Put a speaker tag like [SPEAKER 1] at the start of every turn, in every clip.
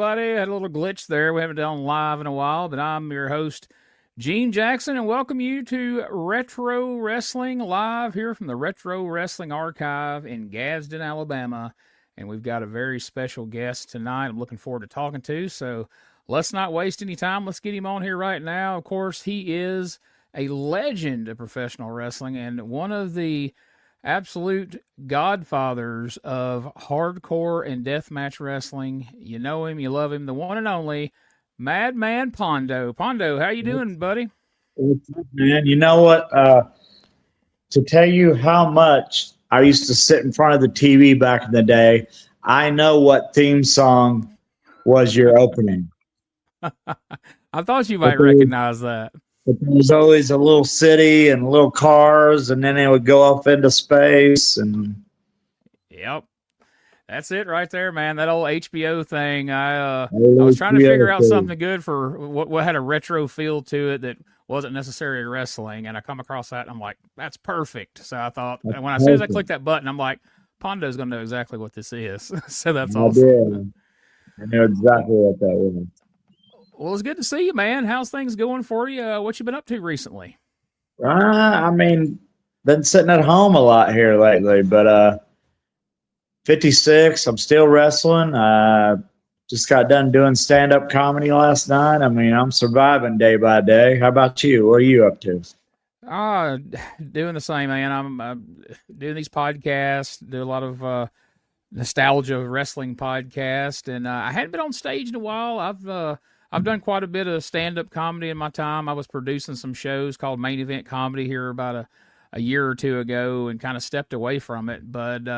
[SPEAKER 1] everybody. Had a little glitch there. We haven't done live in a while, but I'm your host, Gene Jackson, and welcome you to Retro Wrestling live here from the Retro Wrestling Archive in Gadsden, Alabama. And we've got a very special guest tonight I'm looking forward to talking to. So let's not waste any time. Let's get him on here right now. Of course, he is a legend of professional wrestling and one of the absolute godfathers of hardcore and deathmatch wrestling. You know him, you love him, the one and only Mad Man Pondo. Pondo, how you doing, buddy?
[SPEAKER 2] What's up, man? You know what? To tell you how much I used to sit in front of the TV back in the day, I know what theme song was your opening.
[SPEAKER 1] I thought you might recognize that.
[SPEAKER 2] But there was always a little city and little cars, and then it would go off into space. And
[SPEAKER 1] yep, that's it right there, man. That old HBO thing. I was trying to figure out something good for what had a retro feel to it that wasn't necessarily wrestling, and I come across that, and I'm like, that's perfect. So I thought, and as soon as I clicked that button, I'm like, Pondo's going to know exactly what this is. So that's awesome.
[SPEAKER 2] I knew exactly what that was.
[SPEAKER 1] Well, it's good to see you, man. How's things going for you? What you been up to recently?
[SPEAKER 2] I mean, been sitting at home a lot here lately, but 56, I'm still wrestling. Just got done doing stand-up comedy last night. I mean, I'm surviving day by day. How about you? What are you up to?
[SPEAKER 1] Doing the same, man. I'm doing these podcasts, do a lot of nostalgia wrestling podcast, and I hadn't been on stage in a while. I've done quite a bit of stand-up comedy in my time. I was producing some shows called Main Event Comedy here about a year or two ago and kind of stepped away from it. But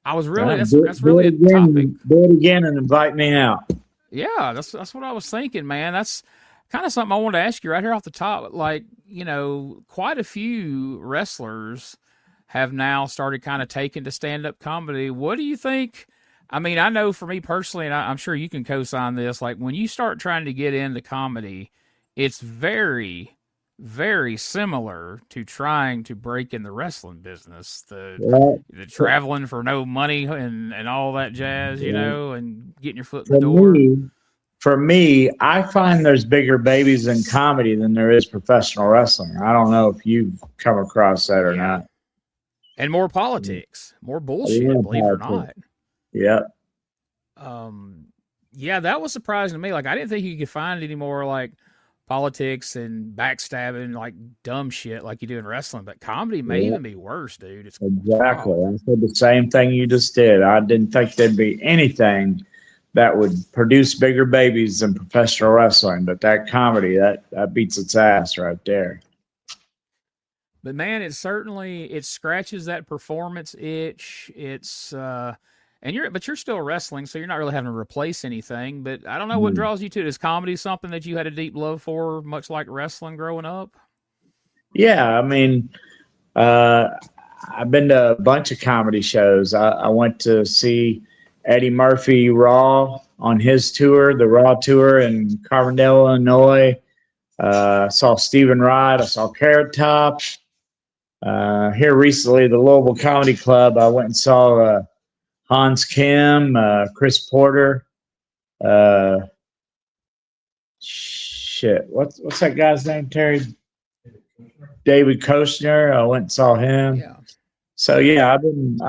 [SPEAKER 1] I was really, that's really a topic.
[SPEAKER 2] Do it again and invite me out.
[SPEAKER 1] Yeah, that's what I was thinking, man. That's kind of something I wanted to ask you right here off the top. Like, you know, quite a few wrestlers have now started kind of taking to stand-up comedy. What do you think? I mean, I know for me personally, and I'm sure you can co-sign this, like when you start trying to get into comedy, it's very, very similar to trying to break in the wrestling business. The traveling for no money and all that jazz, you know, and getting your foot in the door.
[SPEAKER 2] For me, I find there's bigger babies in comedy than there is professional wrestling. I don't know if you've come across that or not.
[SPEAKER 1] And more politics, more bullshit, believe it or not.
[SPEAKER 2] Yeah.
[SPEAKER 1] Yeah, that was surprising to me. Like, I didn't think you could find any more like politics and backstabbing, like dumb shit like you do in wrestling. But comedy may even be worse, dude. It's
[SPEAKER 2] exactly. I said the same thing you just did. I didn't think there'd be anything that would produce bigger babies than professional wrestling. But that comedy, that beats its ass right there.
[SPEAKER 1] But man, it scratches that performance itch. It's but you're still wrestling, so you're not really having to replace anything. But I don't know what draws you to it. Is comedy something that you had a deep love for, much like wrestling growing up?
[SPEAKER 2] Yeah, I mean, I've been to a bunch of comedy shows. I went to see Eddie Murphy Raw on his tour, the Raw tour in Carbondale, Illinois. I saw Stephen Wright. I saw Carrot Top. Here recently, the Louisville Comedy Club, I went and saw Hans Kim, Chris Porter. What's that guy's name, Terry? David Koshner. I went and saw him.
[SPEAKER 1] Yeah.
[SPEAKER 2] So yeah, I've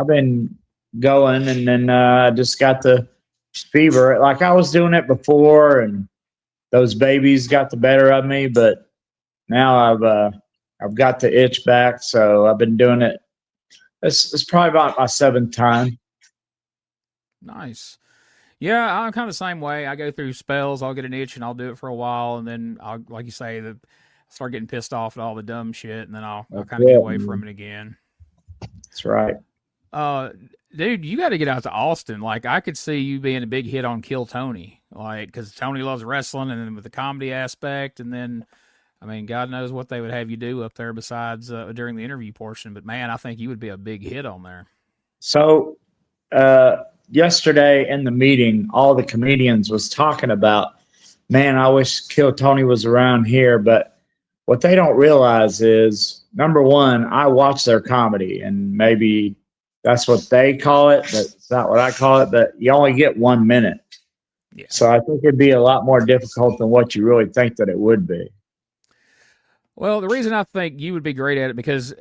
[SPEAKER 2] been going, and then I just got the fever. Like I was doing it before, and those babies got the better of me, but now I've got the itch back, so I've been doing it. It's probably about my 7th time.
[SPEAKER 1] Nice. Yeah, I'm kind of the same way. I go through spells. I'll get an itch and I'll do it for a while, and then I'll, like you say, start getting pissed off at all the dumb shit, and then I'll kind of get away from it again.
[SPEAKER 2] That's right.
[SPEAKER 1] Dude, you got to get out to Austin. Like, I could see you being a big hit on Kill Tony, like, because Tony loves wrestling, and then with the comedy aspect, and then, I mean, God knows what they would have you do up there besides during the interview portion. But man, I think you would be a big hit on there.
[SPEAKER 2] So, yesterday in the meeting, all the comedians was talking about, man, I wish Kill Tony was around here. But what they don't realize is, number one, I watch their comedy, and maybe that's what they call it, but it's not what I call it. But you only get 1 minute.
[SPEAKER 1] Yeah.
[SPEAKER 2] So I think it'd be a lot more difficult than what you really think that it would be.
[SPEAKER 1] Well, the reason I think you would be great at it because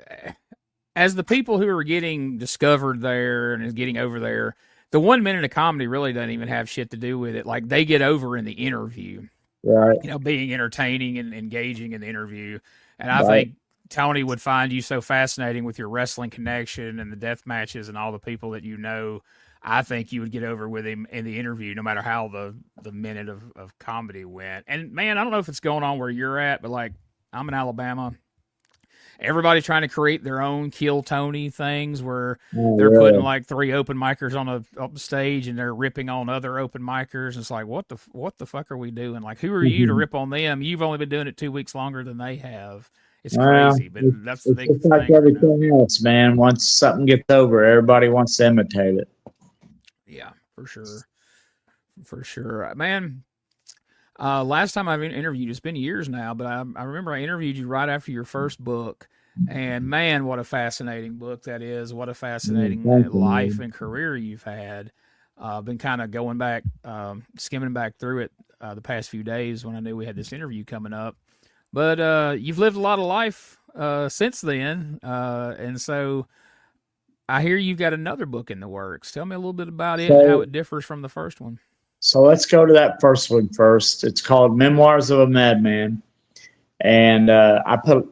[SPEAKER 1] as the people who are getting discovered there and is getting over there, the 1 minute of comedy really doesn't even have shit to do with it. Like they get over in the interview,
[SPEAKER 2] Right.
[SPEAKER 1] being entertaining and engaging in the interview. And I
[SPEAKER 2] Right.
[SPEAKER 1] think Tony would find you so fascinating with your wrestling connection and the death matches and all the people that you know. I think you would get over with him in the interview, no matter how the minute of comedy went. And man, I don't know if it's going on where you're at, but like I'm in Alabama. Everybody's trying to create their own Kill Tony things where
[SPEAKER 2] Oh,
[SPEAKER 1] they're putting
[SPEAKER 2] really?
[SPEAKER 1] like three open micers on a stage and they're ripping on other open micers. It's like what the fuck are we doing? Like who are you to rip on them? You've only been doing it 2 weeks longer than they have. It's
[SPEAKER 2] Well,
[SPEAKER 1] crazy, but that's the
[SPEAKER 2] it's
[SPEAKER 1] big
[SPEAKER 2] just like
[SPEAKER 1] thing right now.
[SPEAKER 2] everything else, man. Once something gets over, everybody wants to imitate it.
[SPEAKER 1] Yeah, for sure, for sure, man. Last time I've interviewed, it's been years now, but I remember I interviewed you right after your first book. And man, what a fascinating book that is. What a fascinating
[SPEAKER 2] Thank you,
[SPEAKER 1] life
[SPEAKER 2] man.
[SPEAKER 1] and career you've had. Been kind of going back, skimming back through it the past few days when I knew we had this interview coming up. But you've lived a lot of life since then. And so I hear you've got another book in the works. Tell me a little bit about it and how
[SPEAKER 2] So,
[SPEAKER 1] it differs from the first one.
[SPEAKER 2] so let's go to that first one first. It's called Memoirs of a Madman, and I put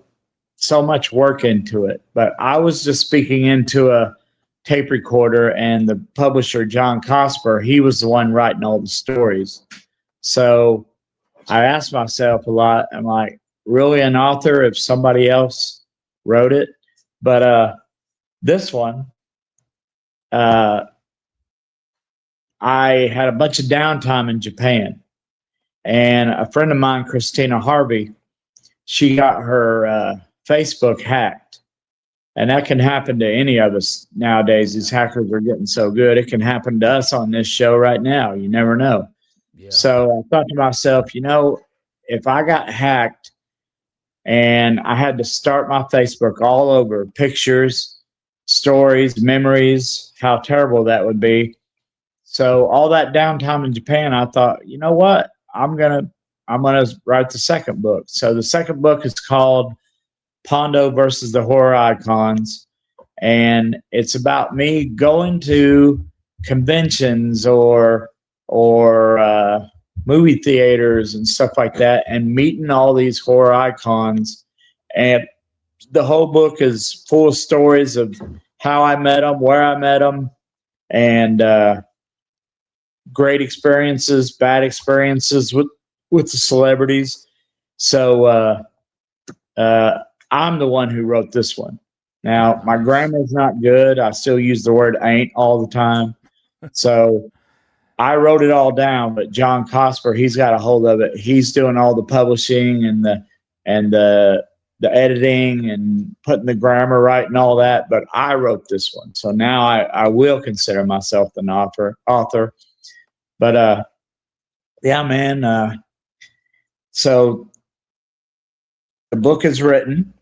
[SPEAKER 2] so much work into it. But I was just speaking into a tape recorder, and the publisher John Cosper, he was the one writing all the stories. So I asked myself a lot, I'm like, really an author if somebody else wrote it? But this one, uh, I had a bunch of downtime in Japan, and a friend of mine, Christina Harvey, she got her Facebook hacked. And that can happen to any of us nowadays. These
[SPEAKER 1] Yeah.
[SPEAKER 2] hackers are getting so good. It can happen to us on this show right now. You never know.
[SPEAKER 1] Yeah.
[SPEAKER 2] So I thought to myself, if I got hacked and I had to start my Facebook all over, pictures, stories, memories, how terrible that would be. So all that downtime in Japan, I thought, you know what? I'm gonna write the second book. So the second book is called Pondo versus the Horror Icons, and it's about me going to conventions or movie theaters and stuff like that, and meeting all these horror icons. And the whole book is full of stories of how I met them, where I met them, and great experiences, bad experiences with the celebrities. So uh, I'm the one who wrote this one. Now, my
[SPEAKER 1] Nice.
[SPEAKER 2] grammar's not good. I still use the word ain't all the time. So I wrote it all down, but John Cosper, he's got a hold of it. He's doing all the publishing and the editing and putting the grammar right and all that. But I wrote this one. So now I will consider myself an author. But yeah, man. So the book is written.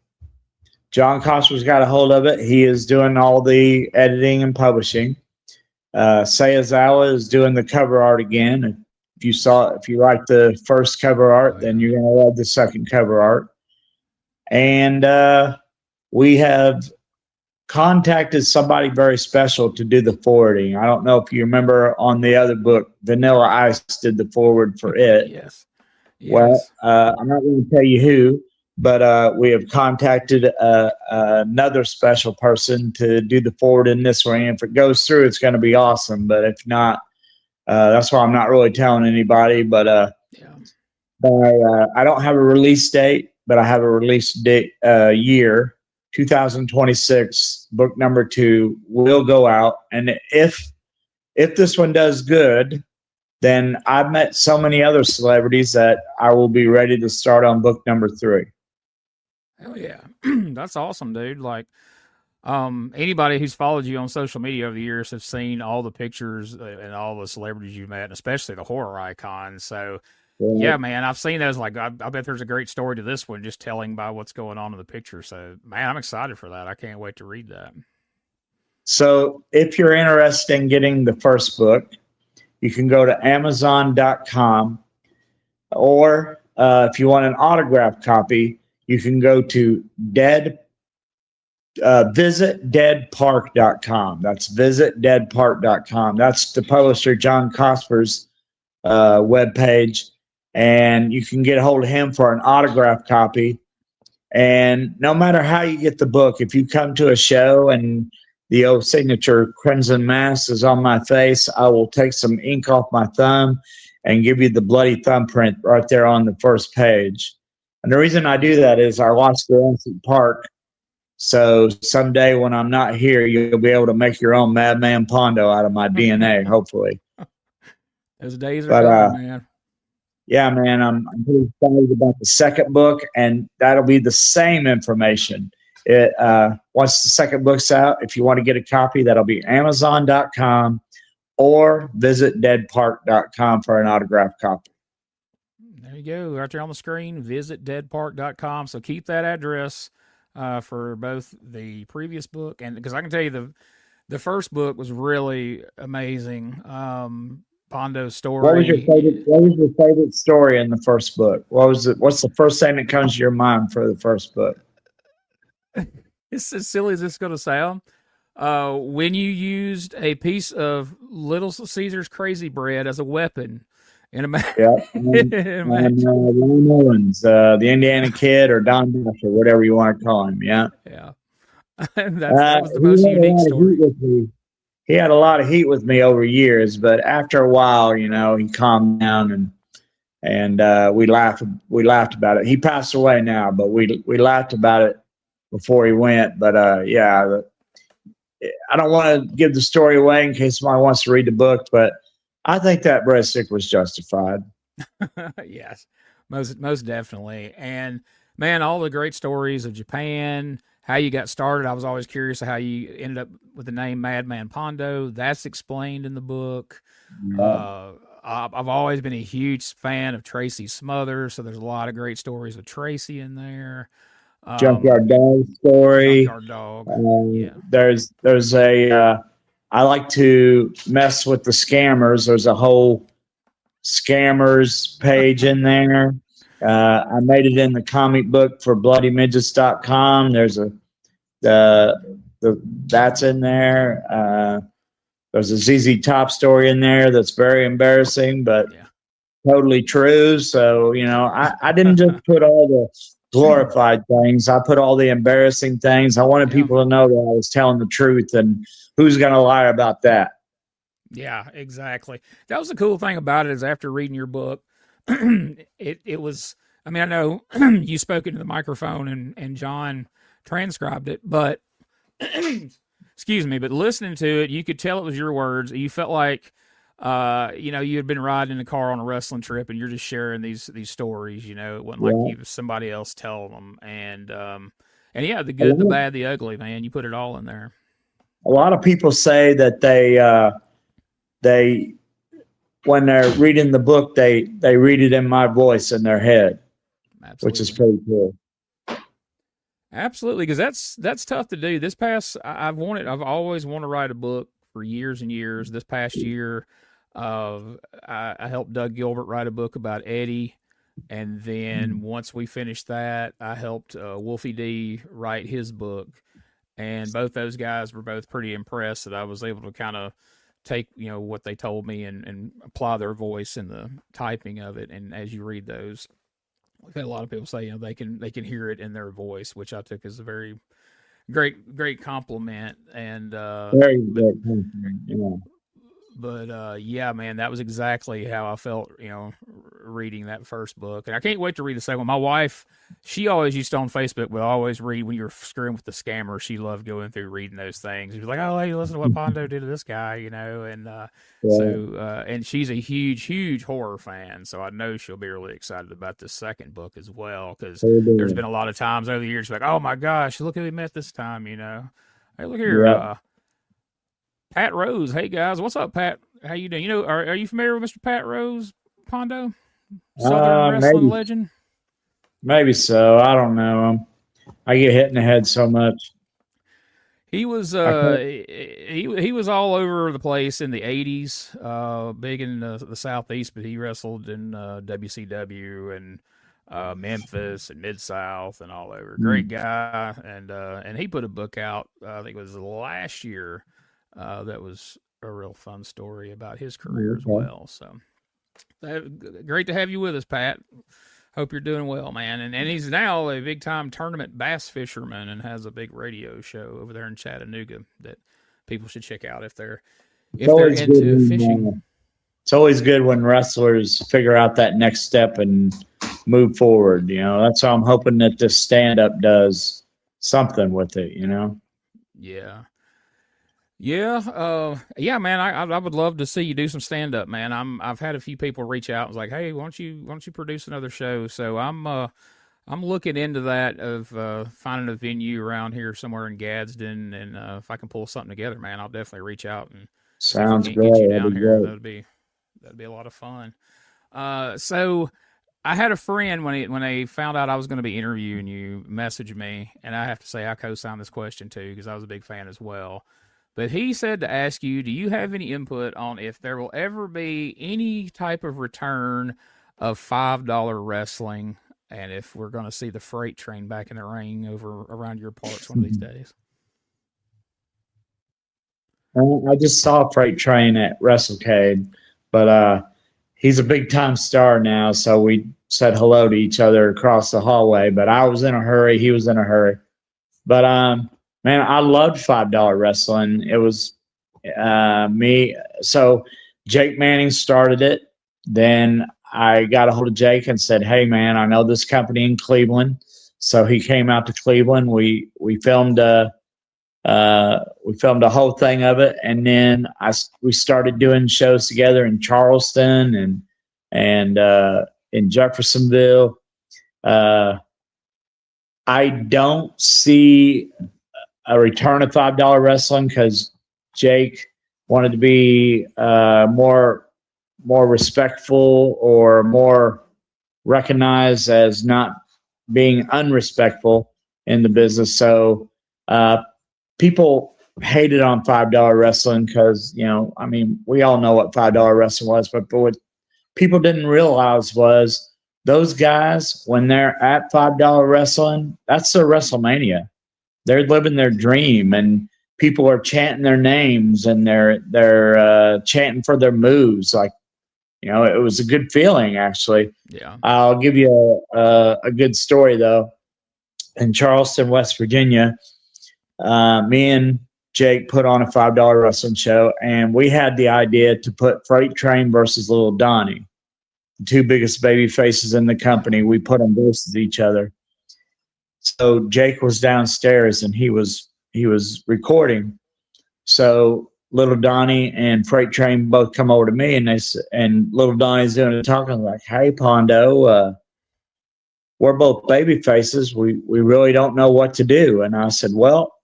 [SPEAKER 2] John Cosper's got a hold of it. He is doing all the editing and publishing. Sayazawa is doing the cover art again. If you like the first cover
[SPEAKER 1] Oh
[SPEAKER 2] art, then
[SPEAKER 1] yeah.
[SPEAKER 2] you're going to love the second cover art. And we have contacted somebody very special to do the forwarding. I don't know if you remember on the other book, Vanilla Ice did the forward for it.
[SPEAKER 1] Yes.
[SPEAKER 2] Well,
[SPEAKER 1] Yes.
[SPEAKER 2] I'm not going to tell you who, but we have contacted another special person to do the forward in this one. If it goes through, it's going to be awesome. But if not, that's why I'm not really telling anybody. But
[SPEAKER 1] Yeah.
[SPEAKER 2] I don't have a release date, but I have a release date year. 2026, book number 2 will go out. And if this one does good, then I've met so many other celebrities that I will be ready to start on book number 3.
[SPEAKER 1] Hell yeah. That's awesome, dude. Like, anybody who's followed you on social media over the years have seen all the pictures and all the celebrities you've met, and especially the horror icons. So,
[SPEAKER 2] Right.
[SPEAKER 1] yeah, man, I've seen those. Like, I bet there's a great story to this one, just telling by what's going on in the picture. So, man, I'm excited for that. I can't wait to read that.
[SPEAKER 2] So if you're interested in getting the first book, you can go to Amazon.com, or if you want an autographed copy, you can go to visit deadpark.com. That's visitdeadpark.com. That's the publisher John Cosper's webpage, and you can get a hold of him for an autographed copy. And no matter how you get the book, if you come to a show and the old signature Crimson Mass is on my face, I will take some ink off my thumb and give you the bloody thumbprint right there on the first page. And the reason I do that is I watch Jurassic Park. So someday when I'm not here, you'll be able to make your own Mad Man Pondo out of my DNA, hopefully.
[SPEAKER 1] Those days are coming, man.
[SPEAKER 2] Yeah, man, I'm pretty excited about the second book, and that'll be the same information. Once the second book's out, if you want to get a copy, that'll be Amazon.com or visit deadpark.com for an autographed copy.
[SPEAKER 1] There you go, right there on the screen, visit deadpark.com. So keep that address for both the previous book, and because I can tell you the first book was really amazing. Pondo's story.
[SPEAKER 2] What was your favorite story in the first book? What's the first thing that comes to your mind for the first book?
[SPEAKER 1] It's as silly as it's going to sound. When you used a piece of Little Caesar's crazy bread as a weapon in a match.
[SPEAKER 2] Yeah, and Ron Owens, the Indiana Kid, or Don Dash, or whatever you want to call him. Yeah.
[SPEAKER 1] That was the most unique story.
[SPEAKER 2] He had a lot of heat with me over years, but after a while, he calmed down, and we laughed about it. He passed away now, but we laughed about it before he went. But I don't want to give the story away in case somebody wants to read the book, but I think that breadstick was justified.
[SPEAKER 1] Yes, most definitely. And man, all the great stories of Japan, how you got started. I was always curious how you ended up with the name Mad Man Pondo. That's explained in the book. Yeah. I've always been a huge fan of Tracy Smothers, so there's a lot of great stories with Tracy in there.
[SPEAKER 2] Junkyard Dog story.
[SPEAKER 1] Junkyard Dog.
[SPEAKER 2] Yeah. There's a I like to mess with the scammers. There's a whole scammers page in there. I made it in the comic book for bloodymidgets.com. There's that's in there. There's a ZZ Top story in there that's very embarrassing, but totally true. So, I didn't just put all the glorified things. I put all the embarrassing things. I wanted people to know that I was telling the truth, and who's going to lie about that?
[SPEAKER 1] Yeah, exactly. That was the cool thing about it, is after reading your book, it was, I mean, I know you spoke into the microphone and John transcribed it, but excuse me, but listening to it, you could tell it was your words. You felt like, you had been riding in the car on a wrestling trip and you're just sharing these stories, it wasn't like you was somebody else telling them. And yeah, the good, the bad, the ugly, man, you put it all in there.
[SPEAKER 2] A lot of people say that they when they're reading the book, they read it in my voice in their head. Absolutely. Which is pretty cool.
[SPEAKER 1] Absolutely, because that's tough to do. I've always wanted to write a book for years and years. This past year, I helped Doug Gilbert write a book about Eddie, and then once we finished that, I helped Wolfie D write his book, and both those guys were both pretty impressed that I was able to kind of take what they told me and apply their voice in the typing of it. And as you read those, we've had a lot of people say they can hear it in their voice, which I took as a very great compliment. And
[SPEAKER 2] very great compliment. Yeah.
[SPEAKER 1] But yeah, man, that was exactly how I felt, reading that first book. And I can't wait to read the second one. My wife, she always used to on Facebook, would always read when you were screwing with the scammer. She loved going through reading those things. She was like, "Oh, hey, listen to what Pondo did to this guy," and and she's a huge horror fan. So I know she'll be really excited about this second book as well, because there's been a lot of times over the years she's like, "Oh my gosh, look who we met this time," Hey, look here. Yeah. Pat Rose. Hey guys, what's up, Pat? How you doing? Are you familiar with Mr. Pat Rose, Pondo? Southern wrestling legend?
[SPEAKER 2] Maybe so. I don't know. I get hit in the head so much.
[SPEAKER 1] He was
[SPEAKER 2] I can't,
[SPEAKER 1] he was all over the place in the '80s, big in the Southeast, but he wrestled in WCW and Memphis and Mid South and all over. Great
[SPEAKER 2] mm,
[SPEAKER 1] guy, and he put a book out. I think it was last year. That was a real fun story about his career as
[SPEAKER 2] okay.
[SPEAKER 1] well. So great to have you with us, Pat. Hope you're doing well, man. And he's now a big time tournament bass fisherman and has a big radio show over there in Chattanooga that people should check out
[SPEAKER 2] It's
[SPEAKER 1] if they're
[SPEAKER 2] always good
[SPEAKER 1] into
[SPEAKER 2] when
[SPEAKER 1] fishing.
[SPEAKER 2] it's always good when wrestlers figure out that next step and move forward. That's how I'm hoping that this stand up does something with it.
[SPEAKER 1] Yeah. Yeah, man. I would love to see you do some stand up, man. I've had a few people reach out and was like, hey, why don't you produce another show? So I'm looking into that of finding a venue around here somewhere in Gadsden, and if I can pull something together, man, I'll definitely reach out and see if we
[SPEAKER 2] Sounds
[SPEAKER 1] can't get you
[SPEAKER 2] great. That'd
[SPEAKER 1] down
[SPEAKER 2] be
[SPEAKER 1] here.
[SPEAKER 2] great.
[SPEAKER 1] That'd be a lot of fun. So I had a friend when they found out I was going to be interviewing you message me, and I have to say I co-signed this question too because I was a big fan as well. But he said to ask you, do you have any input on if there will ever be any type of return of $5 wrestling, and if we're going to see the freight train back in the ring over around your parts one of these days?
[SPEAKER 2] I just saw Freight Train at WrestleCade, but he's a big time star now, so we said hello to each other across the hallway. But I was in a hurry, he was in a hurry. But man, I loved $5 wrestling. It was me. So Jake Manning started it. Then I got a hold of Jake and said, "Hey, man, I know this company in Cleveland." So he came out to Cleveland. We filmed a whole thing of it, and then we started doing shows together in Charleston and in Jeffersonville. Uh, I don't see a return of $5 wrestling because Jake wanted to be more respectful or more recognized as not being unrespectful in the business. So people hated on $5 wrestling because I mean, we all know what $5 wrestling was, but what people didn't realize was those guys when they're at $5 wrestling, that's their WrestleMania. They're living their dream, and people are chanting their names and they're chanting for their moves. Like it was a good feeling actually.
[SPEAKER 1] Yeah.
[SPEAKER 2] I'll give you a good story though. In Charleston, West Virginia, me and Jake put on a $5 wrestling show, and we had the idea to put Freight Train versus Little Donnie, the two biggest baby faces in the company. We put them versus each other. So Jake was downstairs and he was recording. So Little Donnie and Freight Train both come over to me, and Little Donnie's doing the talking like, "Hey Pondo, we're both baby faces. We really don't know what to do." And I said, "Well,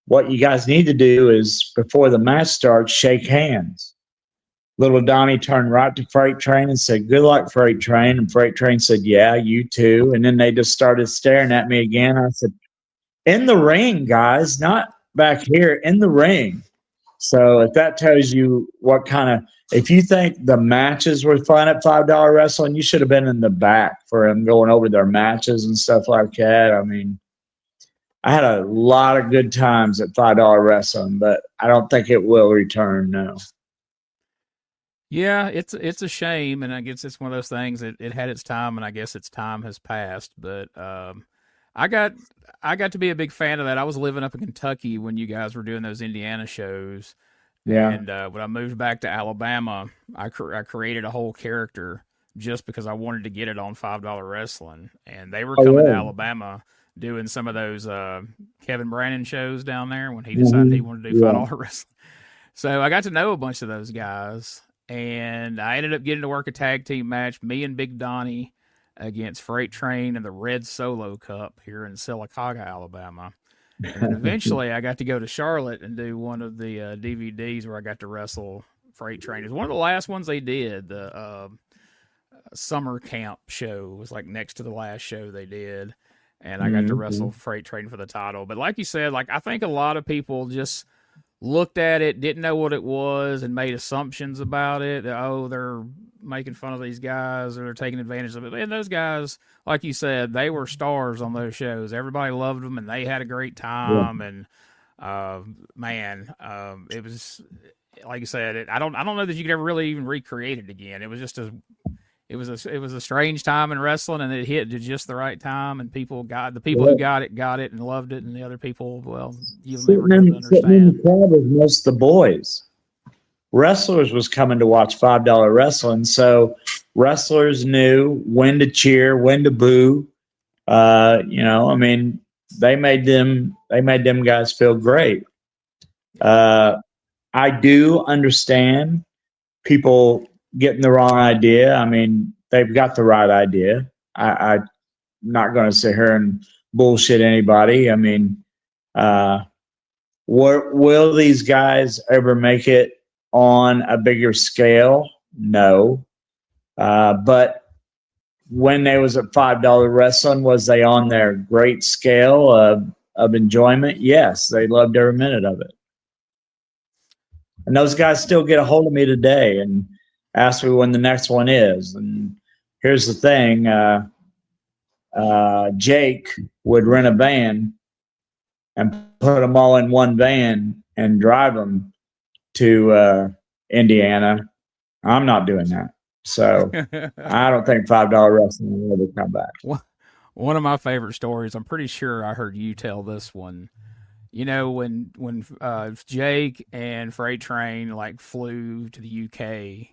[SPEAKER 2] what you guys need to do is before the match starts, shake hands." Little Donnie turned right to Freight Train and said, "Good luck, Freight Train." And Freight Train said, "Yeah, you too." And then they just started staring at me again. I said, "In the ring, guys, not back here, in the ring." So if that tells you what kind of, if you think the matches were fun at $5 wrestling, you should have been in the back for them going over their matches and stuff like that. I mean, I had a lot of good times at $5 wrestling, but I don't think it will return. No.
[SPEAKER 1] Yeah, it's a shame, and I guess it's one of those things. It had its time, and I guess its time has passed. But I got I got to be a big fan of that. I was living up in Kentucky when you guys were doing those Indiana shows,
[SPEAKER 2] Yeah.
[SPEAKER 1] and when I moved back to Alabama, I created a whole character just because I wanted to get it on $5 wrestling, and they were
[SPEAKER 2] Oh,
[SPEAKER 1] coming to
[SPEAKER 2] really?
[SPEAKER 1] Alabama doing some of those Kevin Brannon shows down there when he decided he
[SPEAKER 2] Mm-hmm.
[SPEAKER 1] wanted to do
[SPEAKER 2] Yeah.
[SPEAKER 1] $5 wrestling. So I got to know a bunch of those guys, and I ended up getting to work a tag team match, me and Big Donnie against Freight Train in the Red Solo Cup here in Sylacauga, Alabama. And then eventually I got to go to Charlotte and do one of the DVDs where I got to wrestle Freight Train. It was one of the last ones they did. The summer camp show was like next to the last show they did. and I got to wrestle Freight Train for the title. But like you said, like I think a lot of people just looked at it, didn't know what it was, and made assumptions about it. Oh, they're making fun of these guys, or they're taking advantage of it. And those guys, like you said, they were stars on those shows. Everybody loved them, and they had a great time. And it was like you said. I don't know that you could ever really even recreate it again. It was just it was a strange time in wrestling, and it hit at just the right time, and people who got it and loved it, and the other people, well, you'll never get to understand.
[SPEAKER 2] Sitting in the crowd was most of the boys. Wrestlers was coming to watch $5 wrestling, so wrestlers knew when to cheer, when to boo. I mean, they made them guys feel great. I do understand people getting the wrong idea. I mean, they've got the right idea. I'm not going to sit here and bullshit anybody. I mean, will these guys ever make it on a bigger scale? No. But when they was at $5 wrestling, was they on their great scale of enjoyment? Yes, they loved every minute of it. And those guys still get a hold of me today and ask me when the next one is. And here's the thing, Jake would rent a van and put them all in one van and drive them to Indiana. I'm not doing that. So I don't think $5 wrestling will ever come back.
[SPEAKER 1] One of my favorite stories, I'm pretty sure I heard you tell this one. You know, when Jake and Freight Train like flew to the UK,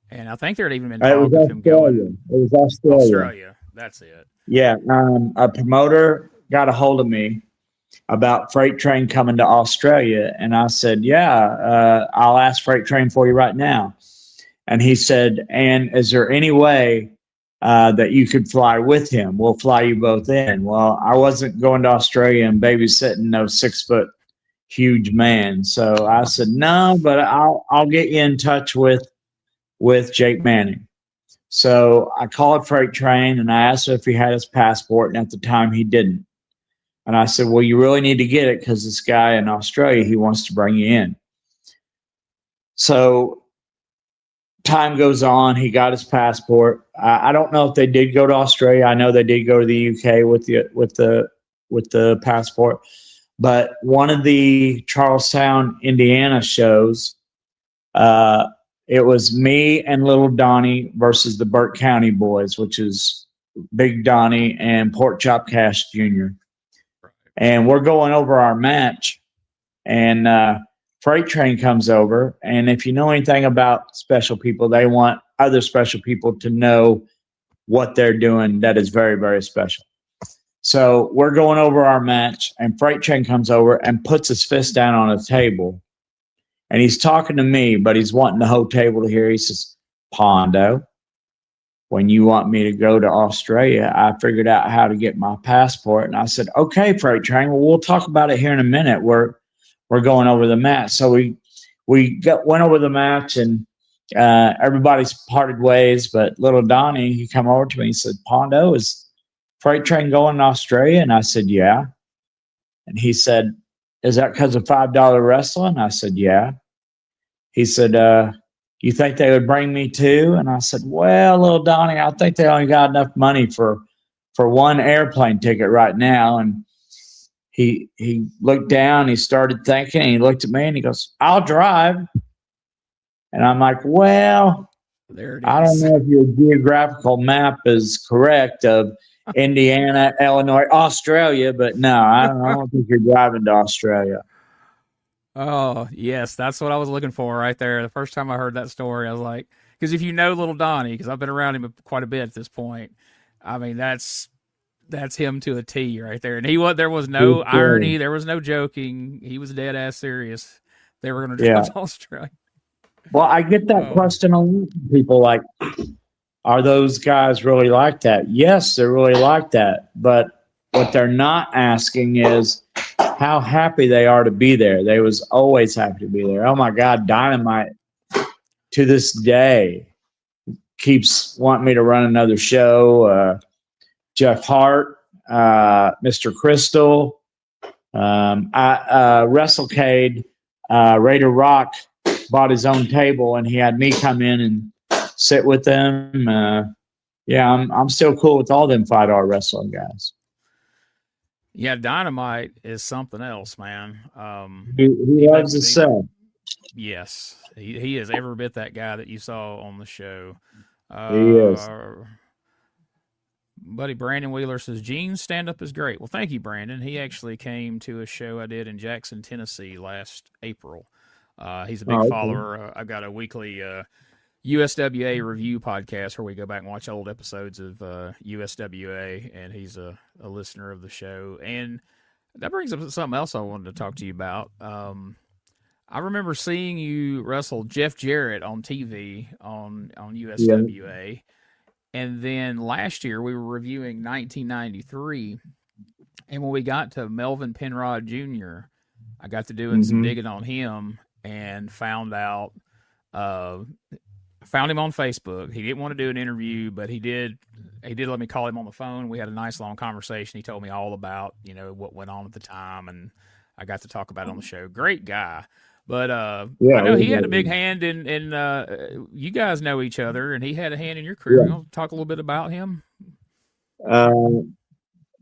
[SPEAKER 1] and I think there had even been talk of him going.
[SPEAKER 2] It was
[SPEAKER 1] Australia. That's it.
[SPEAKER 2] Yeah, a promoter got a hold of me about Freight Train coming to Australia, and I said, "Yeah, I'll ask Freight Train for you right now." And he said, "And is there any way that you could fly with him? We'll fly you both in." Well, I wasn't going to Australia and babysitting no 6 foot huge man, so I said no, but I'll get you in touch with Jake Manning. So I called Freight Train and I asked him if he had his passport, and at the time he didn't. And I said, "Well, you really need to get it because this guy in Australia, he wants to bring you in." So time goes on. He got his passport. I don't know if they did go to Australia. I know they did go to the UK with the passport. But one of the Charlestown, Indiana shows, it was me and Little Donnie versus the Burke County Boys, which is Big Donnie and Pork Chop Cash Jr. And we're going over our match, and Freight Train comes over, and if you know anything about special people, they want other special people to know what they're doing that is very, very special. So we're going over our match, and Freight Train comes over and puts his fist down on a table, and he's talking to me, but he's wanting the whole table to hear. He says, "Pondo, when you want me to go to Australia, I figured out how to get my passport." And I said, "Okay, Freight Train, well, we'll talk about it here in a minute. We're going over the match." So we went over the match, and everybody's parted ways. But Little Donnie, he come over to me and said, "Pondo, is Freight Train going to Australia?" And I said, "Yeah." And he said, "Is that because of $5 wrestling?" I said, "Yeah." He said, "You think they would bring me too?" And I said, "Well, Little Donnie, I think they only got enough money for one airplane ticket right now." And he looked down, he started thinking, and he looked at me and he goes, "I'll drive." And I'm like, "Well,
[SPEAKER 1] there it is.
[SPEAKER 2] I don't know if your geographical map is correct of Indiana, Illinois, Australia, but no, I don't think you're driving to Australia."
[SPEAKER 1] Oh, yes, that's what I was looking for right there. The first time I heard that story, I was like, because if you know Little Donnie, because I've been around him quite a bit at this point, I mean, that's him to a T right there. And there was no irony, there was no joking. He was dead ass serious. They were going to drive to Australia.
[SPEAKER 2] Well, I get that question a lot from people, like, are those guys really like that? Yes, they're really like that. But what they're not asking is how happy they are to be there. They was always happy to be there. Oh my God, Dynamite to this day keeps wanting me to run another show. Jeff Hart, Mr. Crystal. WrestleCade, Raider Rock bought his own table, and he had me come in and sit with them. Yeah, I'm still cool with all them $5 wrestling guys.
[SPEAKER 1] Yeah, Dynamite is something else, man.
[SPEAKER 2] He loves his stuff.
[SPEAKER 1] Yes, he is every bit that guy that you saw on the show.
[SPEAKER 2] He is.
[SPEAKER 1] Buddy Brandon Wheeler says Gene's stand-up is great. Well, thank you, Brandon. He actually came to a show I did in Jackson, Tennessee last April. He's a big follower. I've got a weekly USWA review podcast where we go back and watch old episodes of USWA, and he's a listener of the show. And that brings up something else I wanted to talk to you about. I remember seeing you wrestle Jeff Jarrett on TV on USWA. Yeah. And then last year we were reviewing 1993, and when we got to Melvin Penrod Jr., I got to doing some digging on him and found him on Facebook. He didn't want to do an interview, but he did let me call him on the phone. We had a nice long conversation. He told me all about, what went on at the time, and I got to talk about it on the show. Great guy. But I know he had a big hand in you guys know each other, and he had a hand in your career. You want to talk a little bit about him?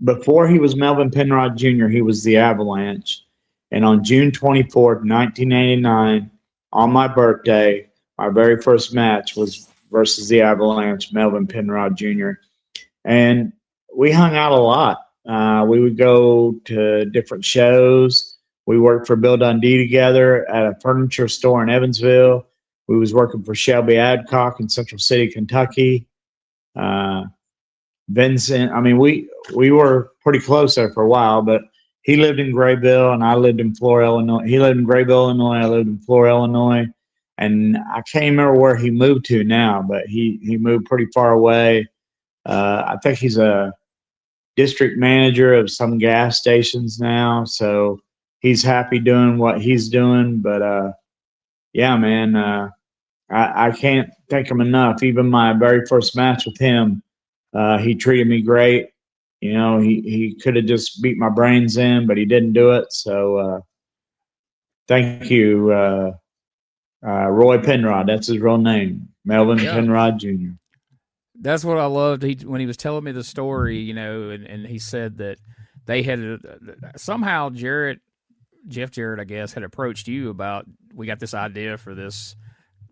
[SPEAKER 2] Before he was Melvin Penrod Jr., he was the Avalanche. And on June 24th, 1989, on my birthday, my very first match was versus the Avalanche, Melvin Penrod Jr. And we hung out a lot. We would go to different shows. We worked for Bill Dundee together at a furniture store in Evansville. We was working for Shelby Adcock in Central City, Kentucky. Vincent, I mean, we were pretty close there for a while, but he lived in Graybill and I lived in Florida, Illinois. He lived in Graybill, Illinois. I lived in Florida, Illinois. And I can't remember where he moved to now, but he moved pretty far away. I think he's a district manager of some gas stations now. So he's happy doing what he's doing. But, yeah, man, I can't thank him enough. Even my very first match with him, he treated me great. He could have just beat my brains in, but he didn't do it. So thank you, Roy Penrod. That's his real name, Melvin Penrod Jr.
[SPEAKER 1] That's what I loved. When he was telling me the story, and he said that they had somehow Jeff Jarrett, I guess, had approached you about, we got this idea for this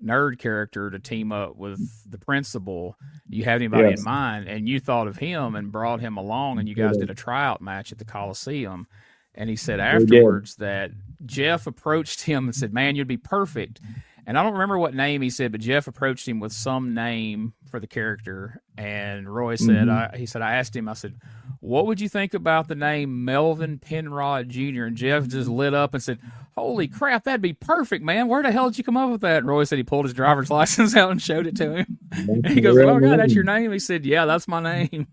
[SPEAKER 1] nerd character to team up with the principal. Do you have anybody in mind? And you thought of him and brought him along, and you guys did a tryout match at the Coliseum. And he said afterwards that Jeff approached him and said, "Man, you'd be perfect." And I don't remember what name he said, but Jeff approached him with some name for the character. And Roy said, I asked him, I said, "What would you think about the name Melvin Penrod Jr.?" And Jeff just lit up and said, "Holy crap, that'd be perfect, man. Where the hell did you come up with that?" And Roy said he pulled his driver's license out and showed it to him. And he goes, "Oh, God, that's your name?" He said, "Yeah, that's my name."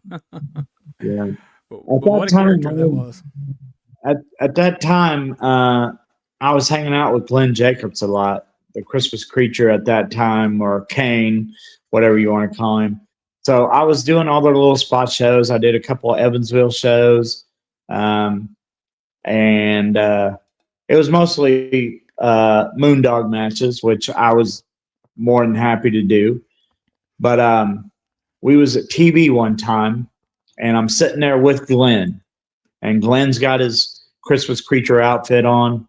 [SPEAKER 2] Yeah.
[SPEAKER 1] But what a character that was.
[SPEAKER 2] At that time, I was hanging out with Glenn Jacobs a lot, the Christmas creature at that time, or Kane, whatever you want to call him. So I was doing all the little spot shows. I did a couple of Evansville shows. And it was mostly Moondog matches, which I was more than happy to do. But we was at TV one time, and I'm sitting there with Glenn. And Glenn's got his Christmas creature outfit on.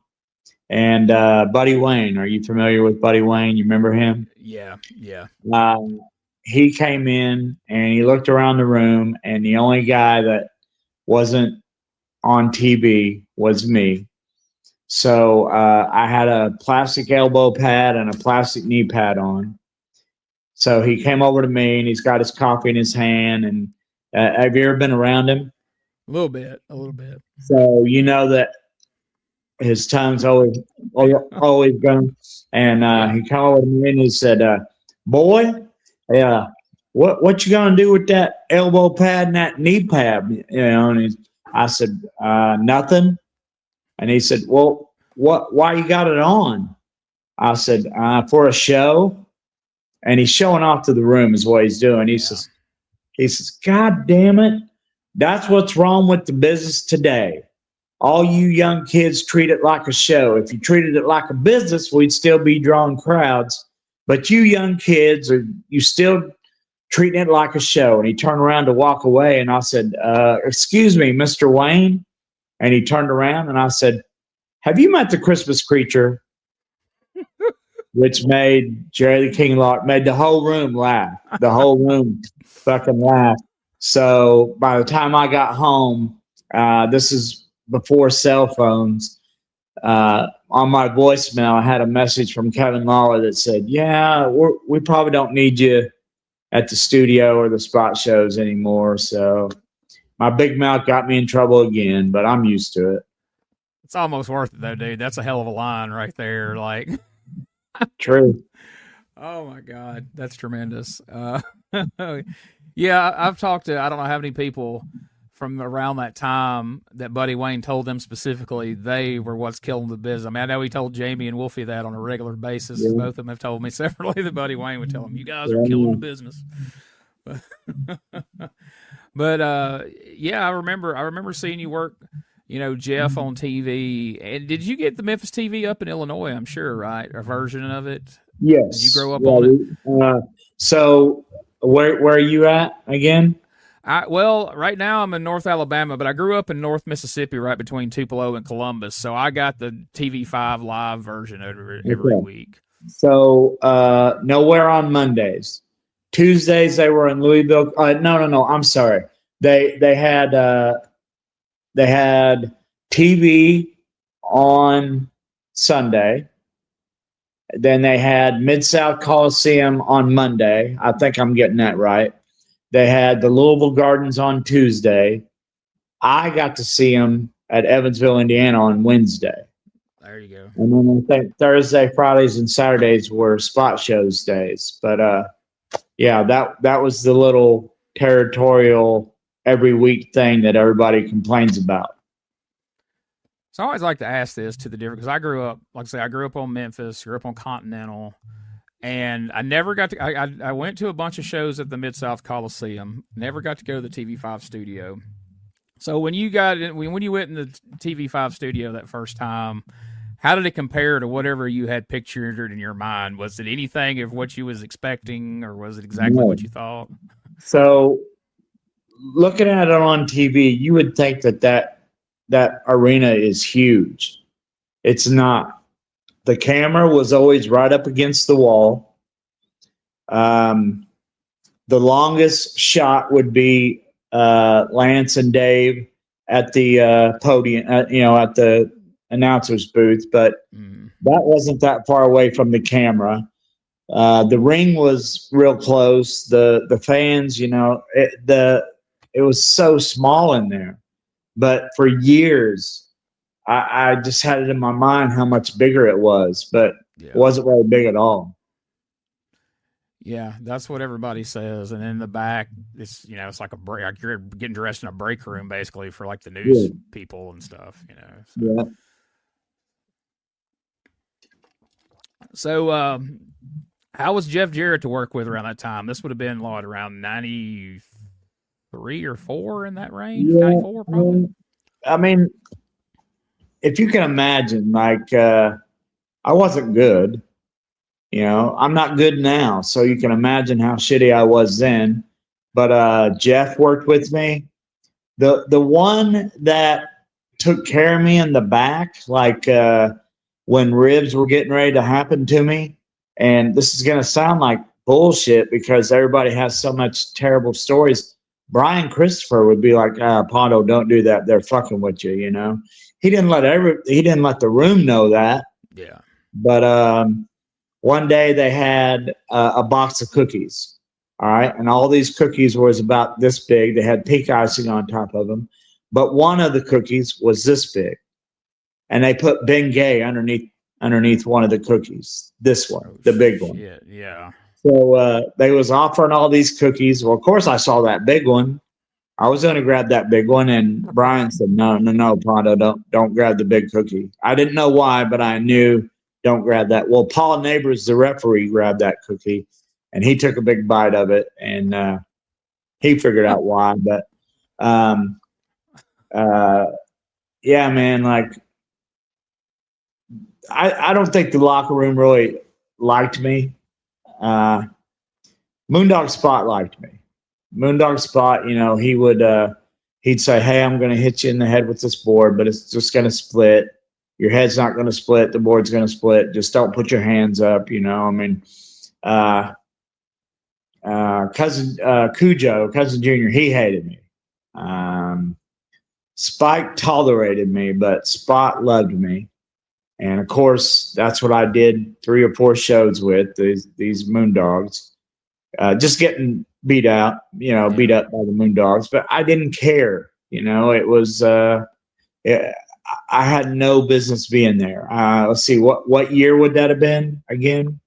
[SPEAKER 2] And Buddy Wayne, are you familiar with Buddy Wayne? You remember him?
[SPEAKER 1] Yeah.
[SPEAKER 2] He came in and he looked around the room, and the only guy that wasn't on TV was me. So I had a plastic elbow pad and a plastic knee pad on. So he came over to me, and he's got his coffee in his hand. And have you ever been around him?
[SPEAKER 1] A little bit.
[SPEAKER 2] So you know that his tongue's always going. And he came over to me and he said, "Boy, what you gonna do with that elbow pad and that knee pad?" And I said, "Nothing." And he said, "Well, why you got it on?" I said, "For a show." And he's showing off to the room is what he's doing. He says, "God damn it. That's what's wrong with the business today. All you young kids treat it like a show. If you treated it like a business, we'd still be drawing crowds. But you young kids, you still treating it like a show. And he turned around to walk away, and I said, excuse me, Mr. Wayne. And he turned around, and I said, have you met the Christmas creature? Which made Jerry the King Lark, made the whole room laugh. The whole room fucking laugh. So by the time I got home, this is before cell phones. On my voicemail, I had a message from Kevin Lawler that said, yeah, we probably don't need you at the studio or the spot shows anymore. So my big mouth got me in trouble again, but I'm used to it.
[SPEAKER 1] It's almost worth it, though, dude. That's a hell of a line right there. Like,
[SPEAKER 2] true.
[SPEAKER 1] Oh, my God. That's tremendous. Yeah, I've talked to, I don't know how many people from around that time that Buddy Wayne told them specifically they were what's killing the business. I mean, I know he told Jamie and Wolfie that on a regular basis. Yeah. Both of them have told me separately that Buddy Wayne would tell them, you guys are killing the business. But yeah, I remember seeing you work, Jeff on TV. And did you get the Memphis TV up in Illinois? I'm sure, right? A version of it.
[SPEAKER 2] Yes.
[SPEAKER 1] Did you grow up on
[SPEAKER 2] it? So where are you at again?
[SPEAKER 1] Well, right now I'm in North Alabama, but I grew up in North Mississippi, right between Tupelo and Columbus. So I got the TV5 live version every week. So
[SPEAKER 2] nowhere on Mondays. Tuesdays they were in Louisville. No. I'm sorry. They had TV on Sunday. Then they had Mid-South Coliseum on Monday. I think I'm getting that right. They had the Louisville Gardens on Tuesday. I got to see them at Evansville, Indiana on Wednesday.
[SPEAKER 1] There you go.
[SPEAKER 2] And then I think Thursday, Fridays, and Saturdays were spot shows days. But yeah, that was the little territorial every week thing that everybody complains about.
[SPEAKER 1] So I always like to ask this to the different, because I grew up, like I say, I grew up on Memphis, grew up on Continental, and I never got to, I went to a bunch of shows at the Mid-South Coliseum, never got to go to the TV5 studio. So when you went in the TV5 studio that first time, how did it compare to whatever you had pictured in your mind? Was it anything of what you was expecting, or was it exactly what you thought?
[SPEAKER 2] So looking at it on TV, you would think that arena is huge. It's not. The camera was always right up against the wall. The longest shot would be Lance and Dave at the podium, at the announcer's booth, but that wasn't that far away from the camera. The ring was real close. The fans, it was so small in there. But for years, I just had it in my mind how much bigger it was, but it wasn't very big at all.
[SPEAKER 1] Yeah, that's what everybody says. And in the back, it's it's like a break. Like you're getting dressed in a break room, basically, for like the news people and stuff. So. Yeah. So, how was Jeff Jarrett to work with around that time? This would have been around 93 or 4 in that range. 94, probably.
[SPEAKER 2] I mean, if you can imagine, like, I wasn't good. I'm not good now, so you can imagine how shitty I was then. But Jeff worked with me. The one that took care of me in the back, like when ribs were getting ready to happen to me, and this is going to sound like bullshit because everybody has so much terrible stories. Brian Christopher would be like, Pondo, don't do that. They're fucking with you, He didn't let the room know that.
[SPEAKER 1] Yeah.
[SPEAKER 2] But one day they had a box of cookies. All right. And all these cookies was about this big. They had pink icing on top of them. But one of the cookies was this big. And they put Bengay underneath one of the cookies. This one, the big one.
[SPEAKER 1] Yeah.
[SPEAKER 2] So they was offering all these cookies. Well, of course, I saw that big one. I was going to grab that big one, and Brian said, "No, Pondo, don't grab the big cookie." I didn't know why, but I knew don't grab that. Well, Paul Neighbors, the referee, grabbed that cookie, and he took a big bite of it, and he figured out why. But Um, yeah, man. Like, I don't think the locker room really liked me. Moondog Spot liked me. Moondog Spot, he'd say, "Hey, I'm going to hit you in the head with this board, but it's just going to split. Your head's not going to split. The board's going to split. Just don't put your hands up." Cousin Cujo, Cousin Junior, he hated me. Spike tolerated me, but Spot loved me. And of course, that's what I did 3 or 4 shows with these Moondogs. Just getting beat up by the Moondogs, but I didn't care. It was I had no business being there. Let's see, what year would that have been again?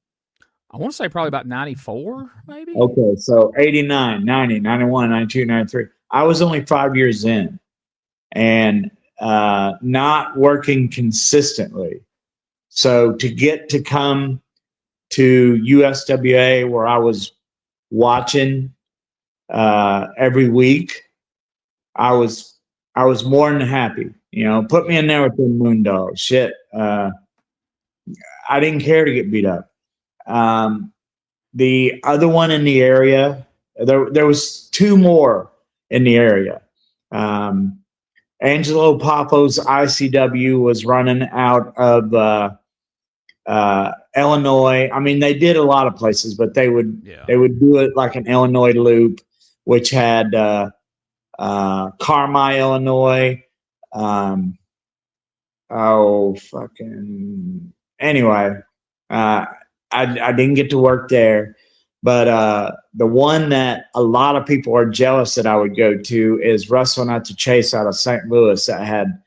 [SPEAKER 1] I want to say probably about 94, maybe.
[SPEAKER 2] Okay, so 89, 90, 91, 92, 93. I was only 5 years in, and not working consistently. So to get to come to USWA, where I was watching every week, I was more than happy. Put me in there with the Moondogs. Shit, I didn't care to get beat up. The other one in the area, there was 2 more in the area. Angelo Papo's ICW was running out of Illinois. I mean, they did a lot of places, but they would do it like an Illinois loop, which had Carmi, Illinois. Anyway, I didn't get to work there, but the one that a lot of people are jealous that I would go to is Wrestling at the Chase out of St. Louis. That had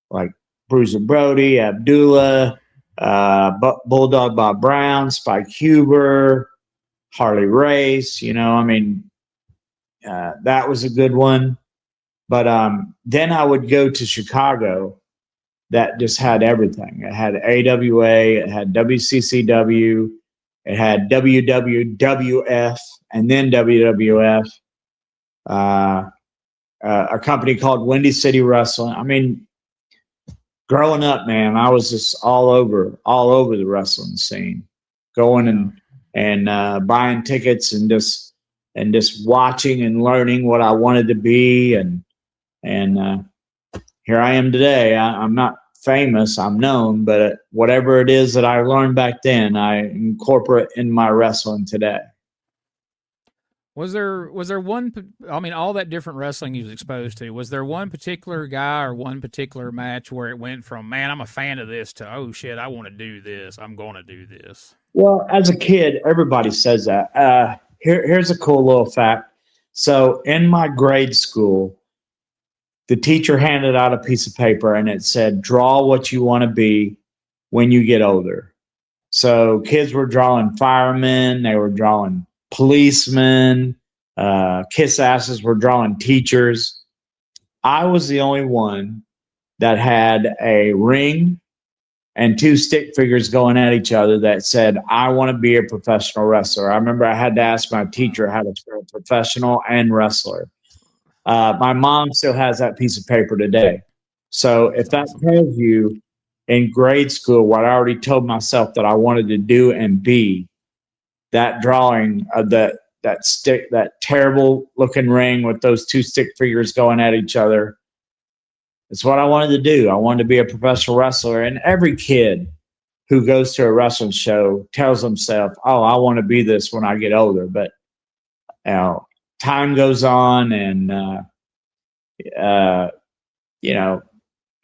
[SPEAKER 2] like Bruiser Brody, Abdullah, Bulldog Bob Brown, Spike Huber, Harley Race. That was a good one. But then I would go to Chicago. That just had everything. It had AWA, it had WCCW, it had WWWF, and then WWF. A company called Windy City Wrestling. I mean, growing up, man, I was just all over the wrestling scene, going and buying tickets and just watching and learning what I wanted to be, and here I am today. I'm not famous, I'm known, but whatever it is that I learned back then, I incorporate in my wrestling today.
[SPEAKER 1] Was there one? I mean, all that different wrestling you was exposed to. Was there one particular guy or one particular match where it went from, man, I'm a fan of this, to, oh shit, I want to do this. I'm going to do this.
[SPEAKER 2] Well, as a kid, everybody says that. Here's a cool little fact. So in my grade school, the teacher handed out a piece of paper and it said, draw what you want to be when you get older. So kids were drawing firemen, they were drawing policemen, kiss asses were drawing teachers. I was the only one that had a ring and 2 stick figures going at each other that said, I want to be a professional wrestler. I remember I had to ask my teacher how to spell professional and wrestler. My mom still has that piece of paper today. So if that tells you in grade school what I already told myself that I wanted to do and be, that drawing of that stick, that terrible looking ring with those 2 stick figures going at each other, it's what I wanted to do. I wanted to be a professional wrestler. And every kid who goes to a wrestling show tells himself, oh, I want to be this when I get older. But time goes on, and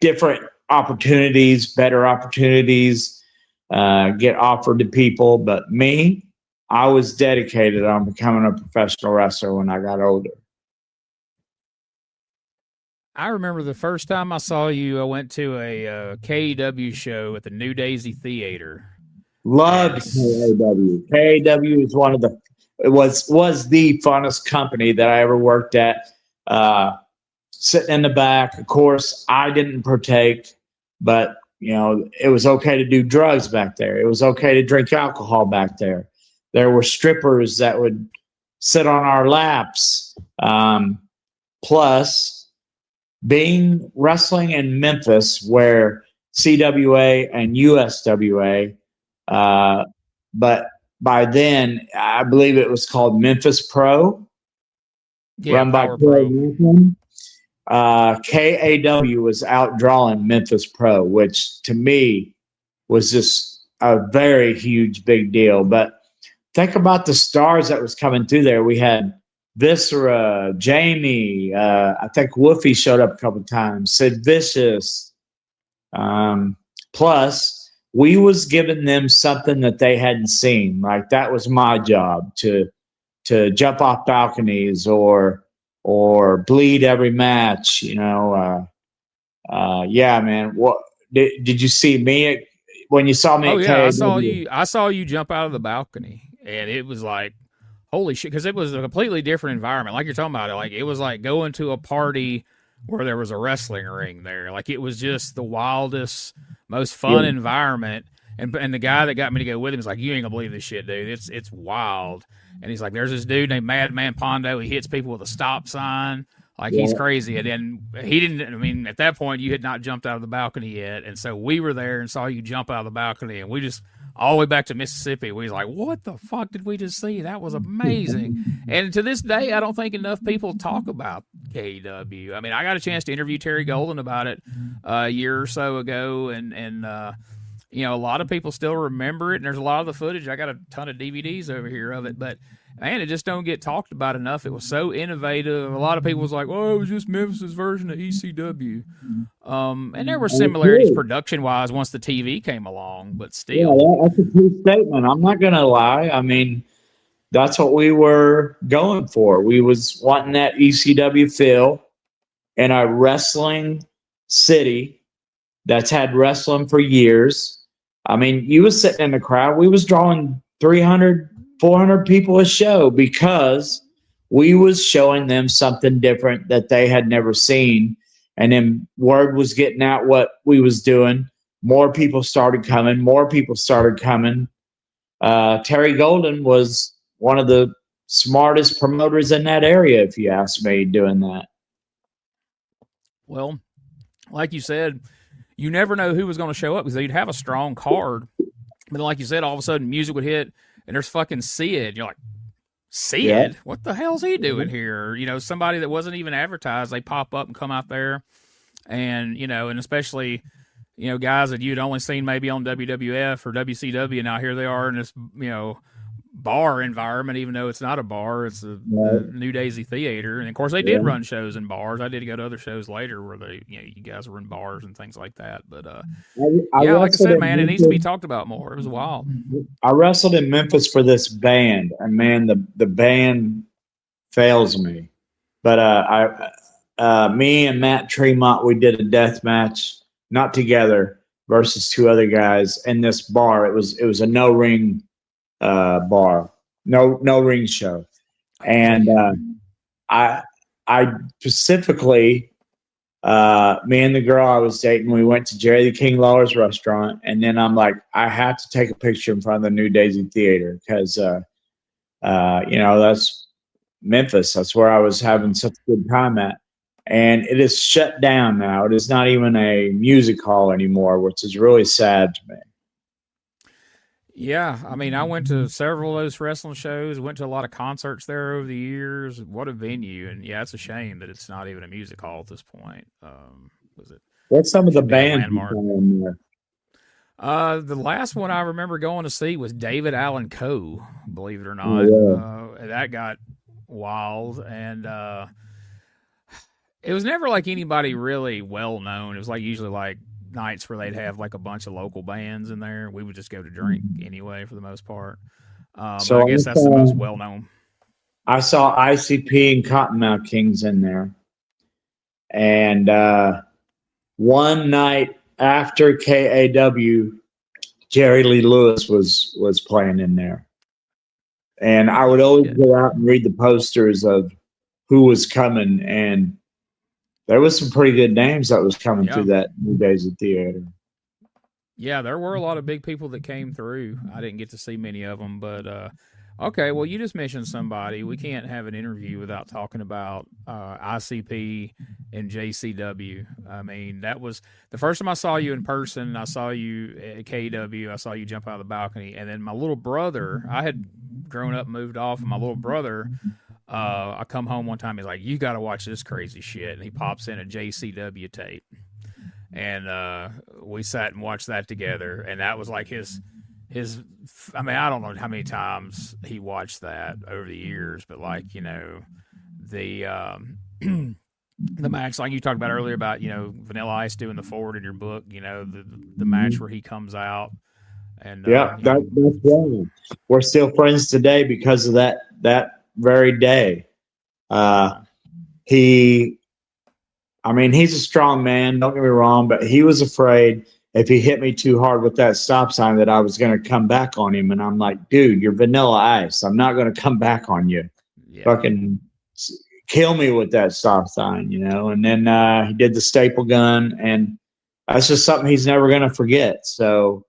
[SPEAKER 2] different opportunities, better opportunities get offered to people. But me, I was dedicated on becoming a professional wrestler when I got older.
[SPEAKER 1] I remember the first time I saw you, I went to a KEW show at the New Daisy Theater.
[SPEAKER 2] Loved KAW. KAW is one of the was the funnest company that I ever worked at. Sitting in the back, of course, I didn't partake, but it was okay to do drugs back there. It was okay to drink alcohol back there. There were strippers that would sit on our laps. plus being wrestling in Memphis, where CWA and USWA, but by then I believe it was called Memphis Pro,
[SPEAKER 1] Yeah,
[SPEAKER 2] run by
[SPEAKER 1] Power Pro.
[SPEAKER 2] KAW was outdrawing Memphis Pro, which to me was just a very huge big deal. But think about the stars that was coming through there. We had Viscera, Jamie, I think Woofy showed up a couple of times, Sid Vicious. Plus, we was giving them something that they hadn't seen. Like that was my job to jump off balconies or bleed every match. Yeah, man. What did you see me when you saw me
[SPEAKER 1] Oh
[SPEAKER 2] at
[SPEAKER 1] yeah, I
[SPEAKER 2] KAW?
[SPEAKER 1] saw you. I saw you jump out of the balcony, and it was like, holy shit, because it was a completely different environment. Like you're talking about it, like it was like going to a party where there was a wrestling ring there. Like it was just the wildest, most fun
[SPEAKER 2] Yeah,
[SPEAKER 1] environment. And the guy that got me to go with him was like, "You ain't gonna believe this shit, dude. It's wild." And he's like, "There's this dude named Mad Man Pondo. He hits people with a stop sign. Like he's
[SPEAKER 2] yeah.
[SPEAKER 1] crazy." And then he didn't. I mean, at that point, you had not jumped out of the balcony yet, and so we were there and saw you jump out of the balcony, and we just all the way back to Mississippi. We was like, "What the fuck did we just see? That was amazing." And to this day, I don't think enough people talk about KW. I mean, I got a chance to interview Terry Golden about it a year or so ago, and a lot of people still remember it, and there's a lot of the footage. I got a ton of DVDs over here of it, but man, it just don't get talked about enough. It was so innovative. A lot of people was like, "Oh, it was just Memphis's version of ECW," and there were similarities production wise once the TV came along, but
[SPEAKER 2] Yeah,
[SPEAKER 1] still,
[SPEAKER 2] that's a true statement. I'm not gonna lie. I mean, that's what we were going for. We was wanting that ECW feel in a wrestling city that's had wrestling for years. I mean, you was sitting in the crowd. We was drawing 300, 400 people a show because we was showing them something different that they had never seen. And then word was getting out what we was doing. More people started coming. More people started coming. Terry Golden was one of the smartest promoters in that area, if you ask me, doing that.
[SPEAKER 1] well, like you said, you never know who was going to show up because you'd have a strong card, but then, like you said, all of a sudden music would hit, and there's fucking Sid. You're like,
[SPEAKER 2] Yeah.
[SPEAKER 1] Sid? What the hell's he doing here? Somebody that wasn't even advertised, they pop up and come out there, and and especially guys that you'd only seen maybe on WWF or WCW, and now here they are in this bar environment, even though it's not a bar, it's the New Daisy Theater. And of course they did run shows in bars. I did go to other shows later where you guys were in bars and things like that. But yeah, like I said, man, it needs to be talked about more. It was wild.
[SPEAKER 2] I wrestled in Memphis for this band, and man, the band fails me. But me and Matt Tremont, we did a death match, not together, versus two other guys in this bar. It was a no ring bar, no ring show, and I specifically, me and the girl I was dating, we went to Jerry the King Lawler's restaurant, and then I'm like, I have to take a picture in front of the New Daisy Theater because that's Memphis. That's where I was having such a good time at. And it is shut down now. It is not even a music hall anymore, which is really sad to me.
[SPEAKER 1] Yeah, I mean, I went to several of those wrestling shows, went to a lot of concerts there over the years. What a venue. And yeah, it's a shame that it's not even a music hall at this point. Was it?
[SPEAKER 2] What's some of the bands
[SPEAKER 1] landmark.
[SPEAKER 2] in there?
[SPEAKER 1] The last one I remember going to see was David Allen Coe, believe it or not. That got wild. And it was never like anybody really well known. It was like usually like nights where they'd have like a bunch of local bands in there. We would just go to drink anyway for the most part. So I guess that's the most well known.
[SPEAKER 2] I saw ICP and Cottonmouth Kings in there. And one night after KAW, Jerry Lee Lewis was playing in there. And I would always go out and read the posters of who was coming, and there was some pretty good names that was coming through that New Daisy Theater.
[SPEAKER 1] Yeah, there were a lot of big people that came through. I didn't get to see many of them, but Okay, well, you just mentioned somebody. We can't have an interview without talking about ICP and JCW. I mean, that was the first time I saw you in person. I saw you at KW. I saw you jump out of the balcony. And then my little brother, I had grown up, moved off, and my little brother, I come home one time. He's like, "You got to watch this crazy shit." And he pops in a JCW tape. And we sat and watched that together. And that was like his I mean, I don't know how many times he watched that over the years, but like, the the match like you talked about earlier about, Vanilla Ice doing the forward in your book, the match where he comes out and
[SPEAKER 2] Yeah, that's right. We're still friends today because of that very day. He I mean, he's a strong man, don't get me wrong, but he was afraid if he hit me too hard with that stop sign that I was going to come back on him. And I'm like, dude, you're Vanilla Ice. I'm not going to come back on you.
[SPEAKER 1] yeah.
[SPEAKER 2] Fucking kill me with that stop sign, And then he did the staple gun, and that's just something he's never going to forget. So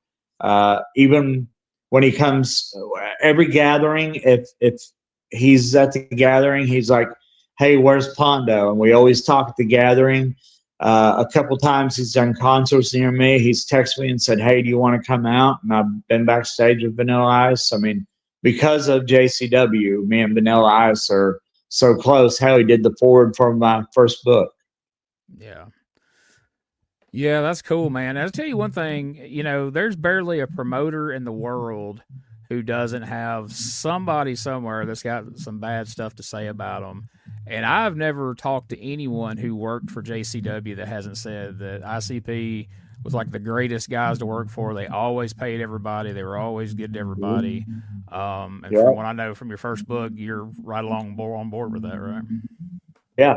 [SPEAKER 2] even when he comes, every gathering, if he's at the gathering, he's like, hey, where's Pondo? And we always talk at the gathering. A couple times he's done concerts near me. He's texted me and said, hey, do you want to come out? And I've been backstage with Vanilla Ice. I mean, because of JCW, me and Vanilla Ice are so close. Hell, he did the forward for my first book.
[SPEAKER 1] Yeah. Yeah, that's cool, man. I'll tell you one thing, there's barely a promoter in the world who doesn't have somebody somewhere that's got some bad stuff to say about them. And I've never talked to anyone who worked for JCW that hasn't said that ICP was like the greatest guys to work for. They always paid everybody. They were always good to everybody. And from what I know from your first book, you're right along on board with that, right?
[SPEAKER 2] Yeah.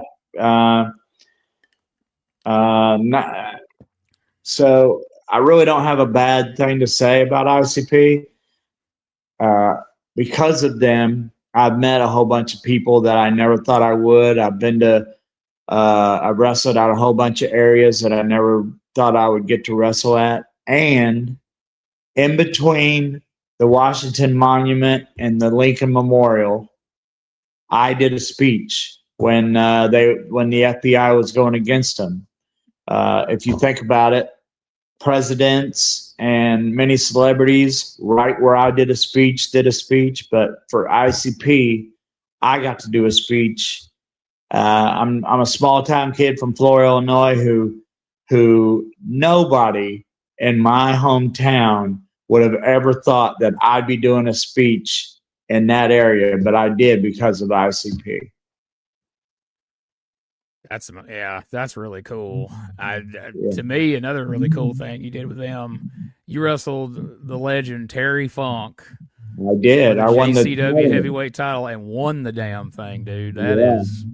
[SPEAKER 2] So I really don't have a bad thing to say about ICP. Because of them, I've met a whole bunch of people that I never thought I would. I've wrestled out a whole bunch of areas that I never thought I would get to wrestle at. And in between the Washington Monument and the Lincoln Memorial, I did a speech when the FBI was going against them. If you think about it, presidents and many celebrities right where I did a speech, but for ICP, I got to do a speech. I'm a small town kid from Florida, Illinois, who nobody in my hometown would have ever thought that I'd be doing a speech in that area, but I did because of ICP.
[SPEAKER 1] That's really cool. To me, another really cool thing you did with them, you wrestled the legend Terry Funk.
[SPEAKER 2] I did. I won the
[SPEAKER 1] JCW heavyweight title and won the damn thing, dude. That is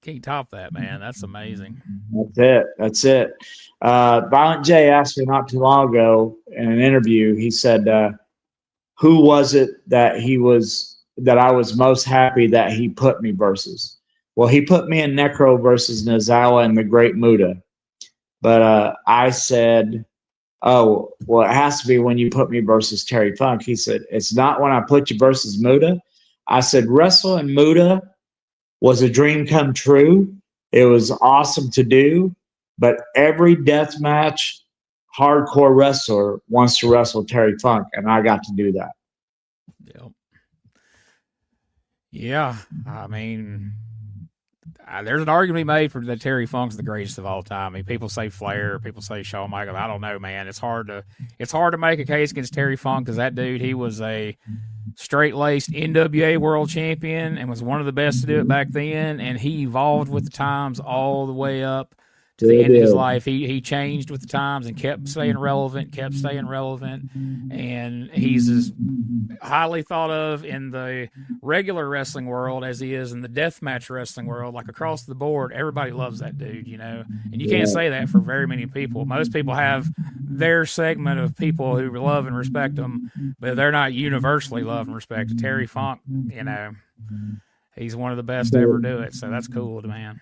[SPEAKER 1] can't top that, man. That's amazing.
[SPEAKER 2] That's it. Violent J asked me not too long ago in an interview. He said, "Who was it that I was most happy that he put me versus?" Well, he put me in Necro versus Nozawa and the Great Muda. But I said, oh, well, it has to be when you put me versus Terry Funk. He said, it's not when I put you versus Muda. I said, wrestling Muda was a dream come true. It was awesome to do. But every deathmatch hardcore wrestler wants to wrestle Terry Funk, and I got to do that.
[SPEAKER 1] Yeah, I mean, there's an argument made for that Terry Funk's the greatest of all time. I mean, people say Flair, people say Shawn Michaels. I don't know, man. It's hard to make a case against Terry Funk because that dude, he was a straight-laced NWA world champion and was one of the best to do it back then. And he evolved with the times all the way up to the end of his life. He changed with the times and kept staying relevant, and he's as highly thought of in the regular wrestling world as he is in the deathmatch wrestling world. Like across the board, everybody loves that dude, and you can't say that for very many people. Most people have their segment of people who love and respect him, but they're not universally loved and respected. Terry Funk, he's one of the best to ever do it, so that's cool, man.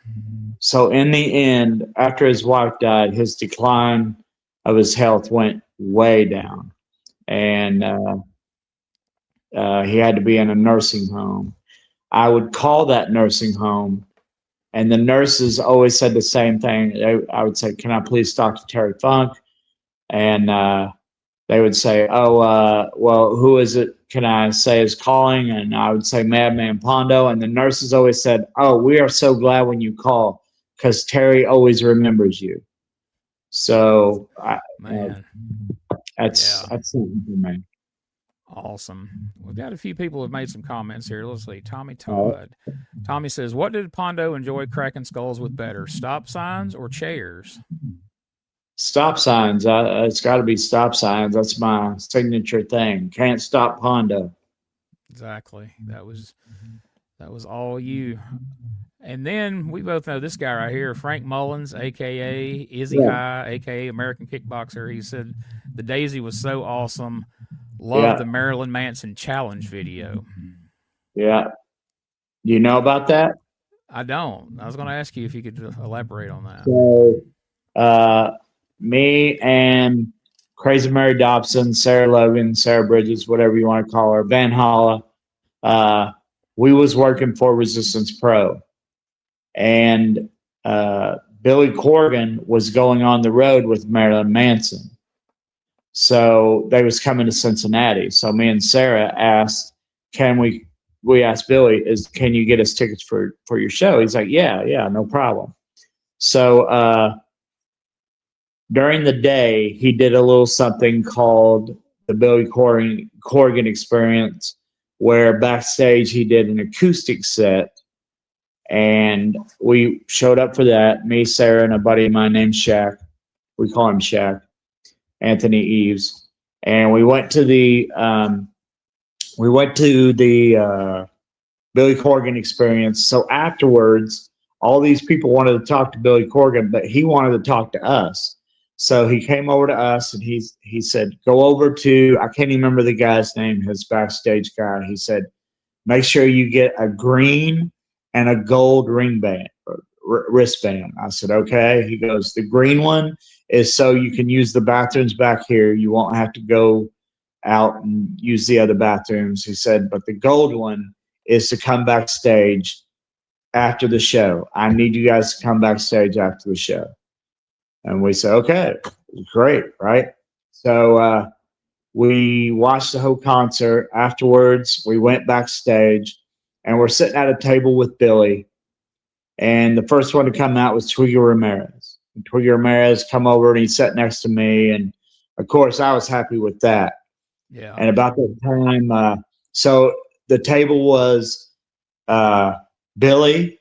[SPEAKER 2] So in the end, after his wife died, his decline of his health went way down. And he had to be in a nursing home. I would call that nursing home, and the nurses always said the same thing. I would say, "Can I please talk to Terry Funk?" And they would say, "Oh, well, who is it? Can I say is calling?" And I would say, "Mad Man Pondo." And the nurses always said, "Oh, we are so glad when you call because Terry always remembers you." So
[SPEAKER 1] Man,
[SPEAKER 2] that's
[SPEAKER 1] yeah,
[SPEAKER 2] something for me.
[SPEAKER 1] awesome. We've got a few people who have made some comments here. Let's see. Tommy
[SPEAKER 2] Uh,
[SPEAKER 1] Todd. Tommy says, "What did Pondo enjoy cracking skulls with better, stop signs or chairs?"
[SPEAKER 2] Stop signs. It's got to be stop signs. That's my signature thing. Can't stop Honda.
[SPEAKER 1] Exactly. That was all you. And then we both know this guy right here, Frank Mullins, aka Izzy
[SPEAKER 2] Yeah,
[SPEAKER 1] High, aka American Kickboxer. He said the Daisy was so awesome. Loved
[SPEAKER 2] yeah,
[SPEAKER 1] the Marilyn Manson challenge video.
[SPEAKER 2] yeah. Do you know about that?
[SPEAKER 1] I don't. I was going to ask you if you could elaborate on that.
[SPEAKER 2] So, uh, me and Crazy Mary Dobson, Sarah Logan, Sarah Bridges, whatever you want to call her, Van Holla, uh, we was working for Resistance Pro, and Billy Corgan was going on the road with Marilyn Manson. So they was coming to Cincinnati. So me and Sarah asked, "Can we asked Billy, is can you get us tickets for your show?" He's like, "Yeah, yeah, no problem." So during the day, he did a little something called the Billy Corgan Experience, where backstage he did an acoustic set, and we showed up for that. Me, Sarah, and a buddy of mine named Shaq. We call him Shaq, Anthony Eves, and we went to the Billy Corgan Experience. So afterwards, all these people wanted to talk to Billy Corgan, but he wanted to talk to us. So he came over to us and he said, "Go over to," I can't even remember the guy's name, his backstage guy. He said, "Make sure you get a green and a gold ring band or wristband." I said, "Okay." He goes, "The green one is so you can use the bathrooms back here. You won't have to go out and use the other bathrooms." He said, "But the gold one is to come backstage after the show. I need you guys to come backstage after the show." And we said, "Okay, great, right?" So we watched the whole concert. Afterwards, we went backstage and we're sitting at a table with Billy. And the first one to come out was Twiggy Ramirez. And Twiggy Ramirez come over and he sat next to me. And of course, I was happy with that.
[SPEAKER 1] Yeah.
[SPEAKER 2] And about that time, so the table was Billy,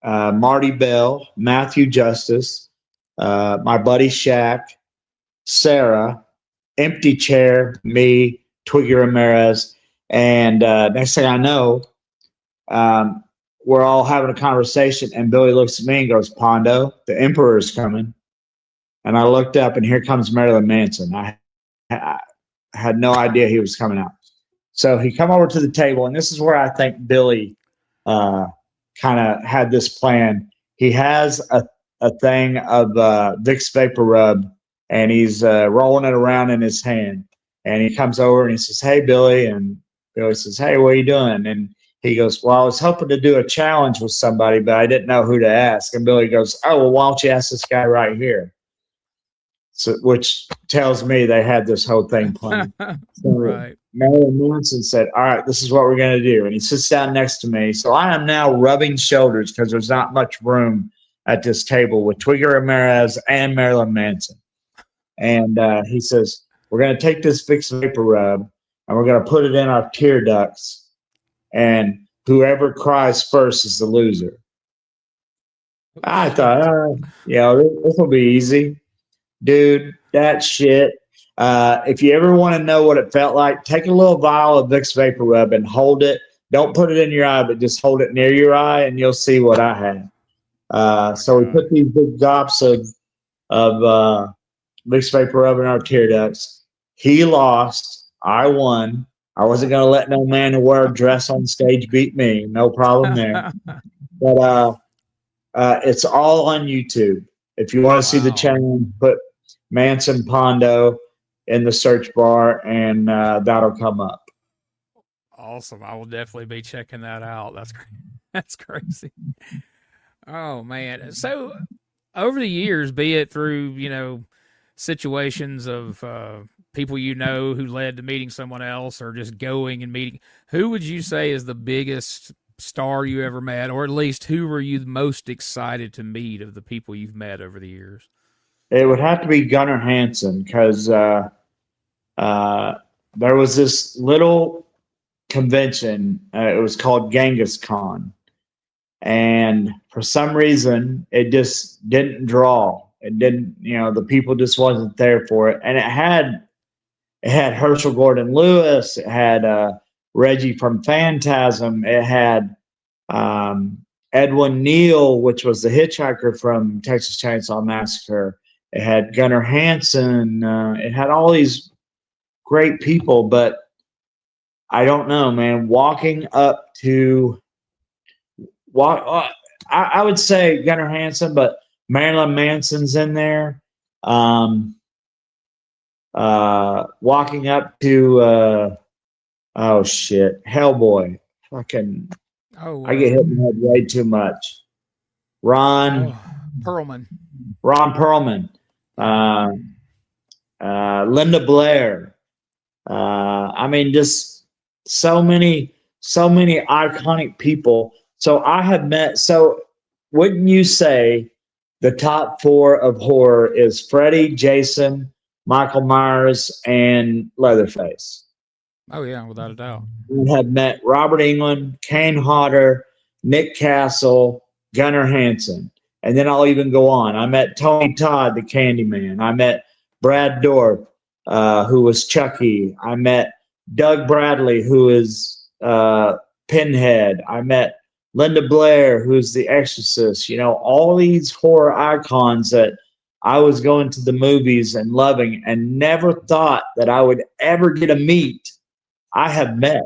[SPEAKER 2] Marty Bell, Matthew Justice, my buddy Shaq, Sarah, empty chair, me, Twiggy Ramirez, and next thing I know, we're all having a conversation, and Billy looks at me and goes, "Pondo, the Emperor's coming." And I looked up, and here comes Marilyn Manson. I had no idea he was coming out. So he come over to the table, and this is where I think Billy kind of had this plan. He has a thing of Vicks Vapor Rub, and he's rolling it around in his hand. And he comes over and he says, "Hey, Billy." And Billy says, "Hey, what are you doing?" And he goes, "Well, I was hoping to do a challenge with somebody, but I didn't know who to ask." And Billy goes, "Oh, well, why don't you ask this guy right here?" So, which tells me they had this whole thing planned. So
[SPEAKER 1] Right.
[SPEAKER 2] Marilyn Manson said, "All right, this is what we're going to do." And he sits down next to me. So I am now rubbing shoulders because there's not much room at this table with Twiggy Ramirez and Marilyn Manson. And he says, "We're going to take this Vicks Vapor Rub and we're going to put it in our tear ducts. And whoever cries first is the loser."
[SPEAKER 1] Oh,
[SPEAKER 2] I
[SPEAKER 1] shit.
[SPEAKER 2] thought, this will be easy. Dude, that shit. If you ever want to know what it felt like, take a little vial of Vicks Vapor Rub and hold it. Don't put it in your eye, but just hold it near your eye, and you'll see what I had.
[SPEAKER 1] Oh, my
[SPEAKER 2] So we
[SPEAKER 1] God.
[SPEAKER 2] put these big drops of Vicks Vapor Rub in our tear ducts. He lost. I won. I wasn't going to let no man who wore a dress on stage beat me. No problem there. But it's all on YouTube. If you want to see the
[SPEAKER 1] Wow.
[SPEAKER 2] challenge, put Manson Pondo in the search bar, and that'll come up.
[SPEAKER 1] Awesome. I will definitely be checking that out. That's crazy. Oh man. So over the years, be it through, situations of people who led to meeting someone else or just going and meeting, who would you say is the biggest star you ever met, or at least who were you most excited to meet of the people you've met over the years?
[SPEAKER 2] It would have to be Gunnar Hansen because there was this little convention. It was called Genghis Khan. And for some reason, it just didn't draw. It didn't, the people just wasn't there for it. And it had Herschel Gordon Lewis. It had Reggie from Phantasm. It had Edwin Neal, which was the hitchhiker from Texas Chainsaw Massacre. It had Gunnar Hansen. It had all these great people, but I don't know, man. I would say Gunnar Hansen, but Marilyn Manson's in there. Walking up to Hellboy. Fucking, I get hit in the head way too much. Ron
[SPEAKER 1] Perlman.
[SPEAKER 2] Linda Blair. I mean, just so many iconic people. So I have met. So wouldn't you say the top 4 of horror is Freddy, Jason, Michael Myers, and Leatherface?
[SPEAKER 1] Oh yeah, without a doubt.
[SPEAKER 2] We have met Robert Englund, Kane Hodder, Nick Castle, Gunnar Hansen, and then I'll even go on. I met Tony Todd, the Candyman. I met Brad Dorff, who was Chucky. I met Doug Bradley, who is Pinhead. I met Linda Blair, who's the Exorcist. All these horror icons that I was going to the movies and loving and never thought that I would ever get to meet, I have met.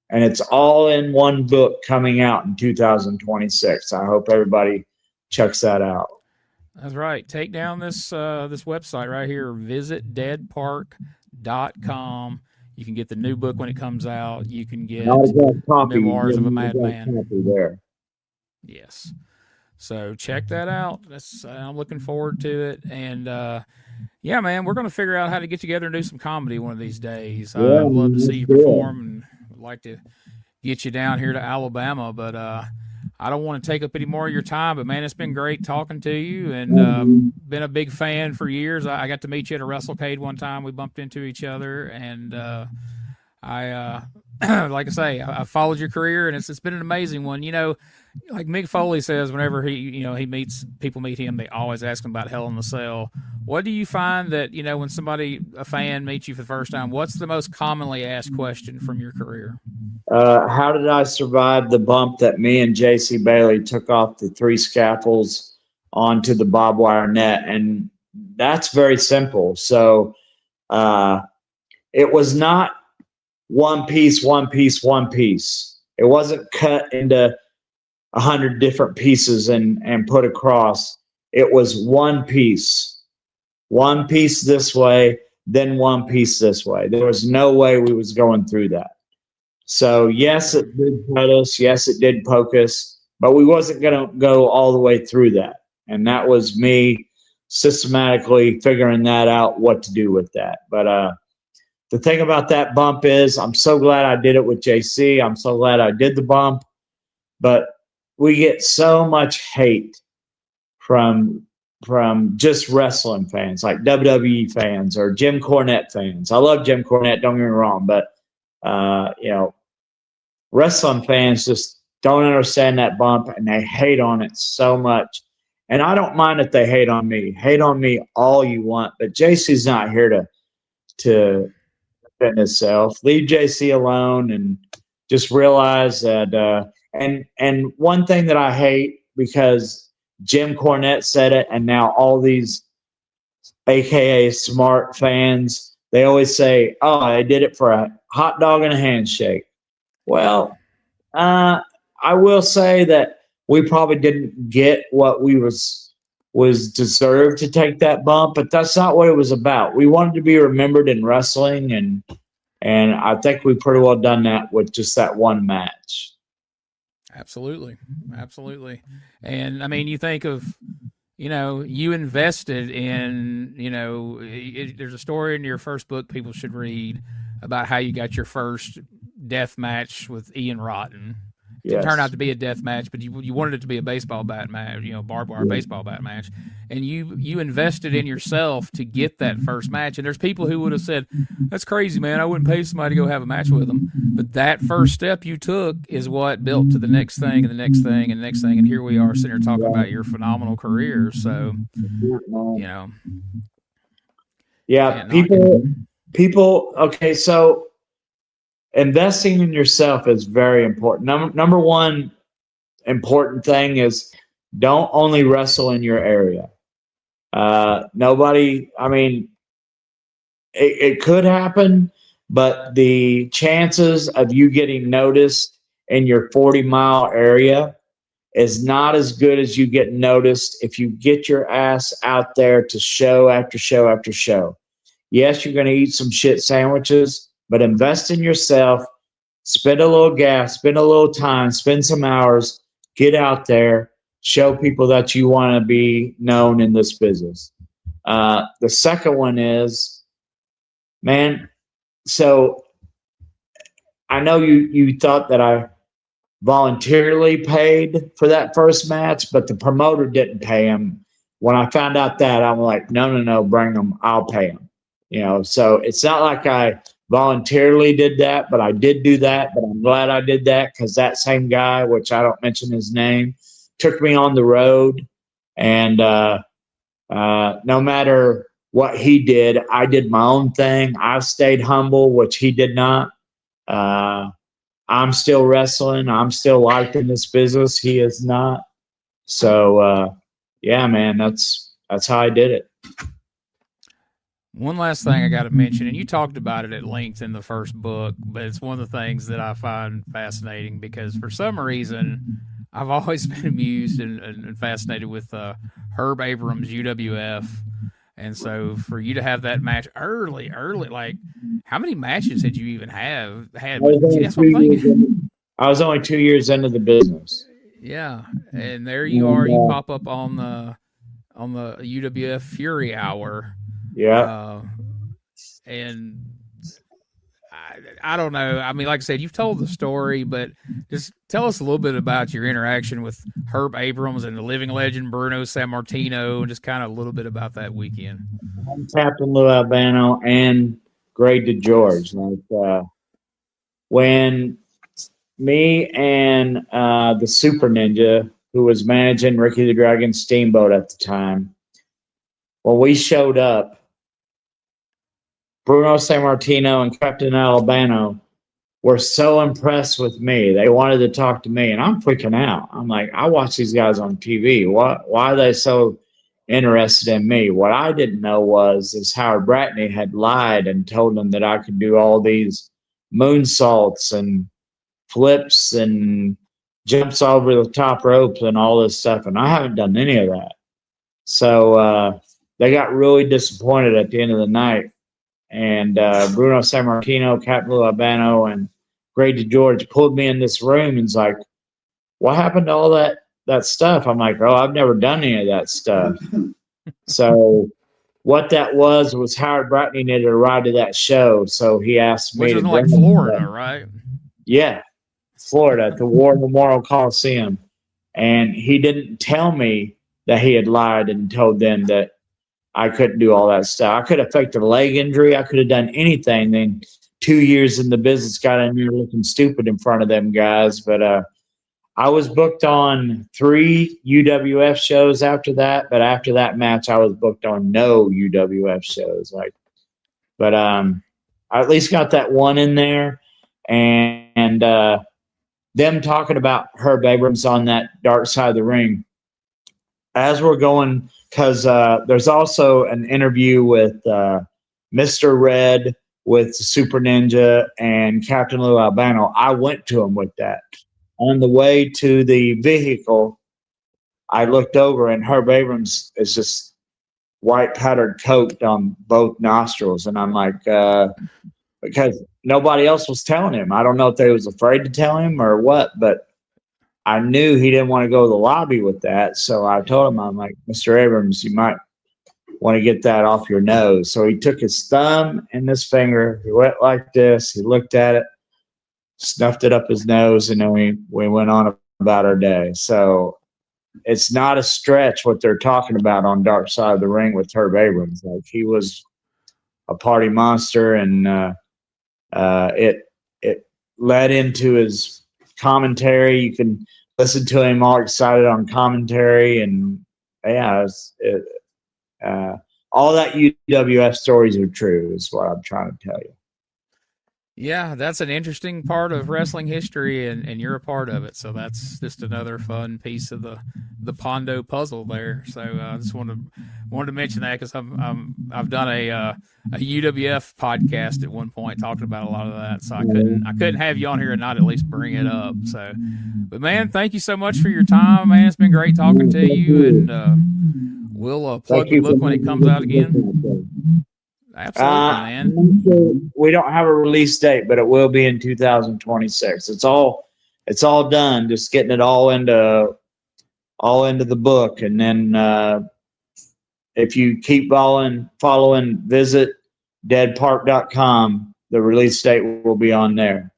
[SPEAKER 2] And it's all in one book coming out in 2026. I hope everybody checks that out.
[SPEAKER 1] That's right. Take down this website right here, visitdeadpark.com. You can get the new book when it comes out. You can get Memoirs of a Madman.
[SPEAKER 2] There.
[SPEAKER 1] Yes. So check that out. I'm looking forward to it. And yeah, man, we're going to figure out how to get together and do some comedy one of these days.
[SPEAKER 2] Yeah,
[SPEAKER 1] I'd love to see you perform, and would like to get you down here to Alabama. But I don't want to take up any more of your time. But man, it's been great talking to you, and been a big fan for years. I got to meet you at a WrestleCade one time. We bumped into each other, and I like I say, I followed your career, and it's been an amazing one. Like Mick Foley says, whenever he meets him, they always ask him about Hell in the Cell. What do you find that, when a fan meets you for the first time, what's the most commonly asked question from your career?
[SPEAKER 2] How did I survive the bump that me and J.C. Bailey took off the 3 scaffolds onto the barbed wire net? And that's very simple. So it was not one piece. It wasn't cut into 100 different pieces and put across. It was one piece this way, then one piece this way. There was no way we was going through that. So yes, it did cut us. Yes, it did poke us, but we wasn't going to go all the way through that. And that was me systematically figuring that out, what to do with that. But the thing about that bump is I'm so glad I did it with JC. I'm so glad I did the bump, but we get so much hate from just wrestling fans, like WWE fans or Jim Cornette fans. I love Jim Cornette, don't get me wrong, but wrestling fans just don't understand that bump, and they hate on it so much. And I don't mind if they hate on me. Hate on me all you want, but JC's not here to defend himself. Leave JC alone and just realize that. And one thing that I hate, because Jim Cornette said it, and now all these AKA smart fans, they always say, "Oh, I did it for a hot dog and a handshake." Well, I will say that we probably didn't get what we was deserved to take that bump, but that's not what it was about. We wanted to be remembered in wrestling, and And I think we pretty well done that with just that one match.
[SPEAKER 1] Absolutely. Absolutely. And I mean, you think of, you invested in, there's a story in your first book people should read about how you got your first death match with Ian Rotten. It didn't turn out
[SPEAKER 2] Yes.
[SPEAKER 1] to be a death match, but you wanted it to be a baseball bat match, barbed wire baseball bat match. And you invested in yourself to get that first match. And there's people who would have said, that's crazy, man. I wouldn't pay somebody to go have a match with them. But that first step you took is what built to the next thing and the next thing and the next thing. And here we are sitting here talking about your phenomenal career. So,
[SPEAKER 2] Yeah, people. Okay, so investing in yourself is very important. Number one important thing is don't only wrestle in your area. Nobody. I mean, it could happen, but the chances of you getting noticed in your 40-mile area is not as good as you get noticed if you get your ass out there to show after show after show. Yes, you're going to eat some shit sandwiches, but invest in yourself. Spend a little gas, spend a little time, spend some hours, get out there, show people that you want to be known in this business. The second one is, man, so I know you thought that I voluntarily paid for that first match, but the promoter didn't pay him. When I found out that, I'm like, no, bring him. I'll pay him. So it's not like I voluntarily did that, but I did do that. But I'm glad I did that because that same guy, which I don't mention his name, took me on the road. And no matter what he did, I did my own thing. I stayed humble, which he did not. I'm still wrestling. I'm still liked in this business. He is not. So, yeah, man, that's how I did it.
[SPEAKER 1] One last thing I got to mention, and you talked about it at length in the first book, but it's one of the things that I find fascinating because for some reason I've always been amused and fascinated with Herb Abrams' UWF. And so for you to have that match early, like how many matches had you even had?
[SPEAKER 2] I was only 2 years into the business.
[SPEAKER 1] Yeah, and there you are. You pop up on the UWF Fury Hour.
[SPEAKER 2] Yeah.
[SPEAKER 1] And I don't know. I mean, like I said, you've told the story, but just tell us a little bit about your interaction with Herb Abrams and the living legend Bruno Sammartino, and just kind of a little bit about that weekend.
[SPEAKER 2] Captain Lou Albano and Greg DeGeorge. Like when me and the Super Ninja, who was managing Ricky the Dragon Steamboat at the time, when we showed up, Bruno Sammartino and Captain Albano were so impressed with me. They wanted to talk to me, and I'm freaking out. I'm like, I watch these guys on TV. Why are they so interested in me? What I didn't know is Howard Bratney had lied and told them that I could do all these moonsaults and flips and jumps over the top ropes and all this stuff, and I haven't done any of that. So they got really disappointed at the end of the night. And Bruno Sammartino, Captain Lou Albano, and Greg DeGeorge pulled me in this room and's like, what happened to all that stuff? I'm like, I've never done any of that stuff. So what that was Howard Bratney needed a ride to that show. So he asked me.
[SPEAKER 1] Which was like Florida, right?
[SPEAKER 2] Yeah, Florida, at the War Memorial Coliseum. And he didn't tell me that he had lied and told them that I couldn't do all that stuff. I could have faked a leg injury. I could have done anything. Then 2 years in the business, got in there looking stupid in front of them guys. But I was booked on 3 UWF shows after that. But after that match, I was booked on no UWF shows. But I at least got that one in there. And them talking about Herb Abrams on that dark side of the ring. As we're going, because there's also an interview with Mr. Red, with Super Ninja, and Captain Lou Albano. I went to him with that. On the way to the vehicle, I looked over, and Herb Abrams is just white powdered coat on both nostrils. And I'm like, because nobody else was telling him. I don't know if they was afraid to tell him or what, but I knew he didn't want to go to the lobby with that. So I told him, I'm like, Mr. Abrams, you might want to get that off your nose. So he took his thumb and his finger, he went like this, he looked at it, snuffed it up his nose, and then we went on about our day. So it's not a stretch what they're talking about on Dark Side of the Ring with Herb Abrams. Like, he was a party monster, and it led into his commentary. You can listen to him all excited on commentary, and yeah, all that UWF stories are true, is what I'm trying to tell you.
[SPEAKER 1] Yeah, that's an interesting part of wrestling history, and you're a part of it. So that's just another fun piece of the Pondo puzzle there. So I just wanted to mention that because I've done a UWF podcast at one point talking about a lot of that. So I couldn't have you on here and not at least bring it up. So, but man, thank you so much for your time, man. It's been great talking to you, and we'll plug the book when it comes out again. Absolutely, man.
[SPEAKER 2] We don't have a release date, but it will be in 2026. It's all done. Just getting it all into the book, and then if you keep following, visit deadpark.com. The release date will be on there.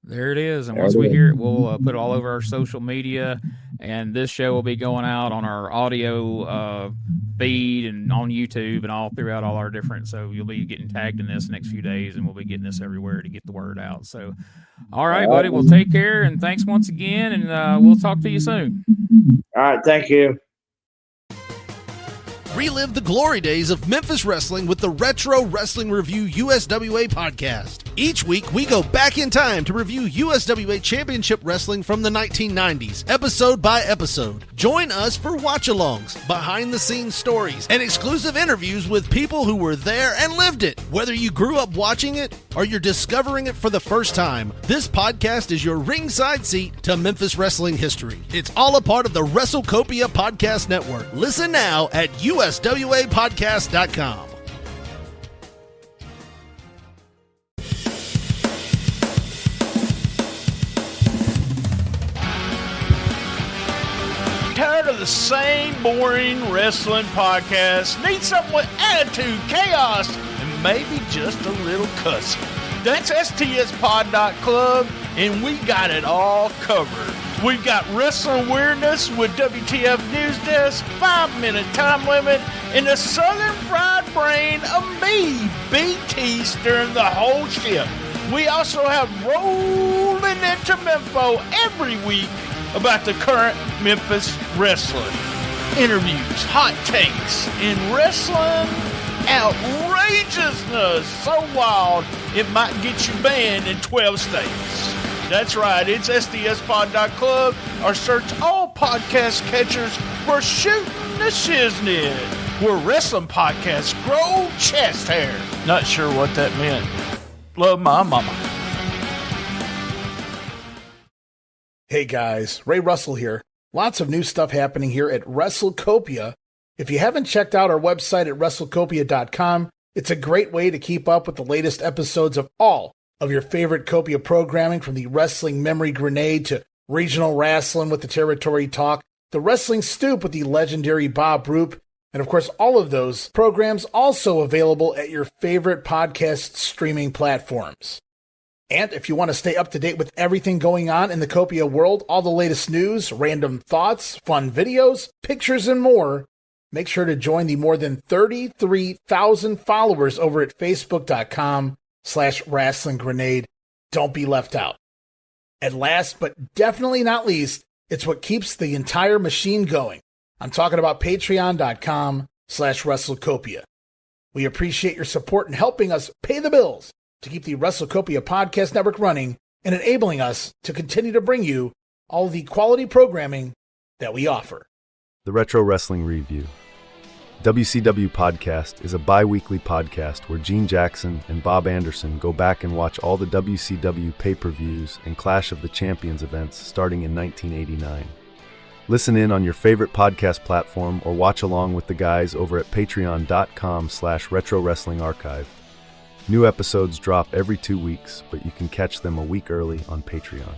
[SPEAKER 1] There it is. And once we hear it, we'll put it all over our social media. And this show will be going out on our audio feed and on YouTube and all throughout all our different. So you'll be getting tagged in this next few days, and we'll be getting this everywhere to get the word out. So, all right, buddy. Well, take care, and thanks once again. And we'll talk to you soon.
[SPEAKER 2] All right. Thank you.
[SPEAKER 3] Relive the glory days of Memphis wrestling with the Retro Wrestling Review USWA podcast. Each week, we go back in time to review USWA Championship Wrestling from the 1990s, episode by episode. Join us for watch-alongs, behind-the-scenes stories, and exclusive interviews with people who were there and lived it. Whether you grew up watching it or you're discovering it for the first time, this podcast is your ringside seat to Memphis wrestling history. It's all a part of the WrestleCopia Podcast Network. Listen now at USWApodcast.com.
[SPEAKER 4] Tired of the same boring wrestling podcast? Need something with attitude, chaos, and maybe just a little cussing? That's stspod.club, and we got it all covered. We've got wrestling weirdness with WTF News Desk, 5-minute time limit, and the Southern fried brain of me, BT, steering the whole ship. We also have rolling into Mempho every week about the current Memphis wrestling. Interviews, hot takes, and wrestling outrageousness so wild it might get you banned in 12 states. That's right, it's SDSpod.club, or search all podcast catchers for Shooting the Shiznit, where wrestling podcasts grow chest hair. Not sure what that meant. Love my mama.
[SPEAKER 5] Hey guys, Ray Russell here. Lots of new stuff happening here at WrestleCopia. If you haven't checked out our website at WrestleCopia.com, it's a great way to keep up with the latest episodes of all of your favorite Copia programming, from the Wrestling Memory Grenade to Regional Wrestling with the Territory Talk, the Wrestling Stoop with the legendary Bob Roop, and of course all of those programs also available at your favorite podcast streaming platforms. And if you want to stay up to date with everything going on in the Copia world, all the latest news, random thoughts, fun videos, pictures, and more, make sure to join the more than 33,000 followers over at Facebook.com/Wrestling Grenade. Don't be left out. And last but definitely not least, it's what keeps the entire machine going. I'm talking about Patreon.com/WrestleCopia. We appreciate your support in helping us pay the bills to keep the WrestleCopia Podcast Network running and enabling us to continue to bring you all the quality programming that we offer.
[SPEAKER 6] The Retro Wrestling Review. WCW Podcast is a bi-weekly podcast where Gene Jackson and Bob Anderson go back and watch all the WCW pay-per-views and Clash of the Champions events starting in 1989. Listen in on your favorite podcast platform or watch along with the guys over at patreon.com/Retro Wrestling Archive. New episodes drop every 2 weeks, but you can catch them a week early on Patreon.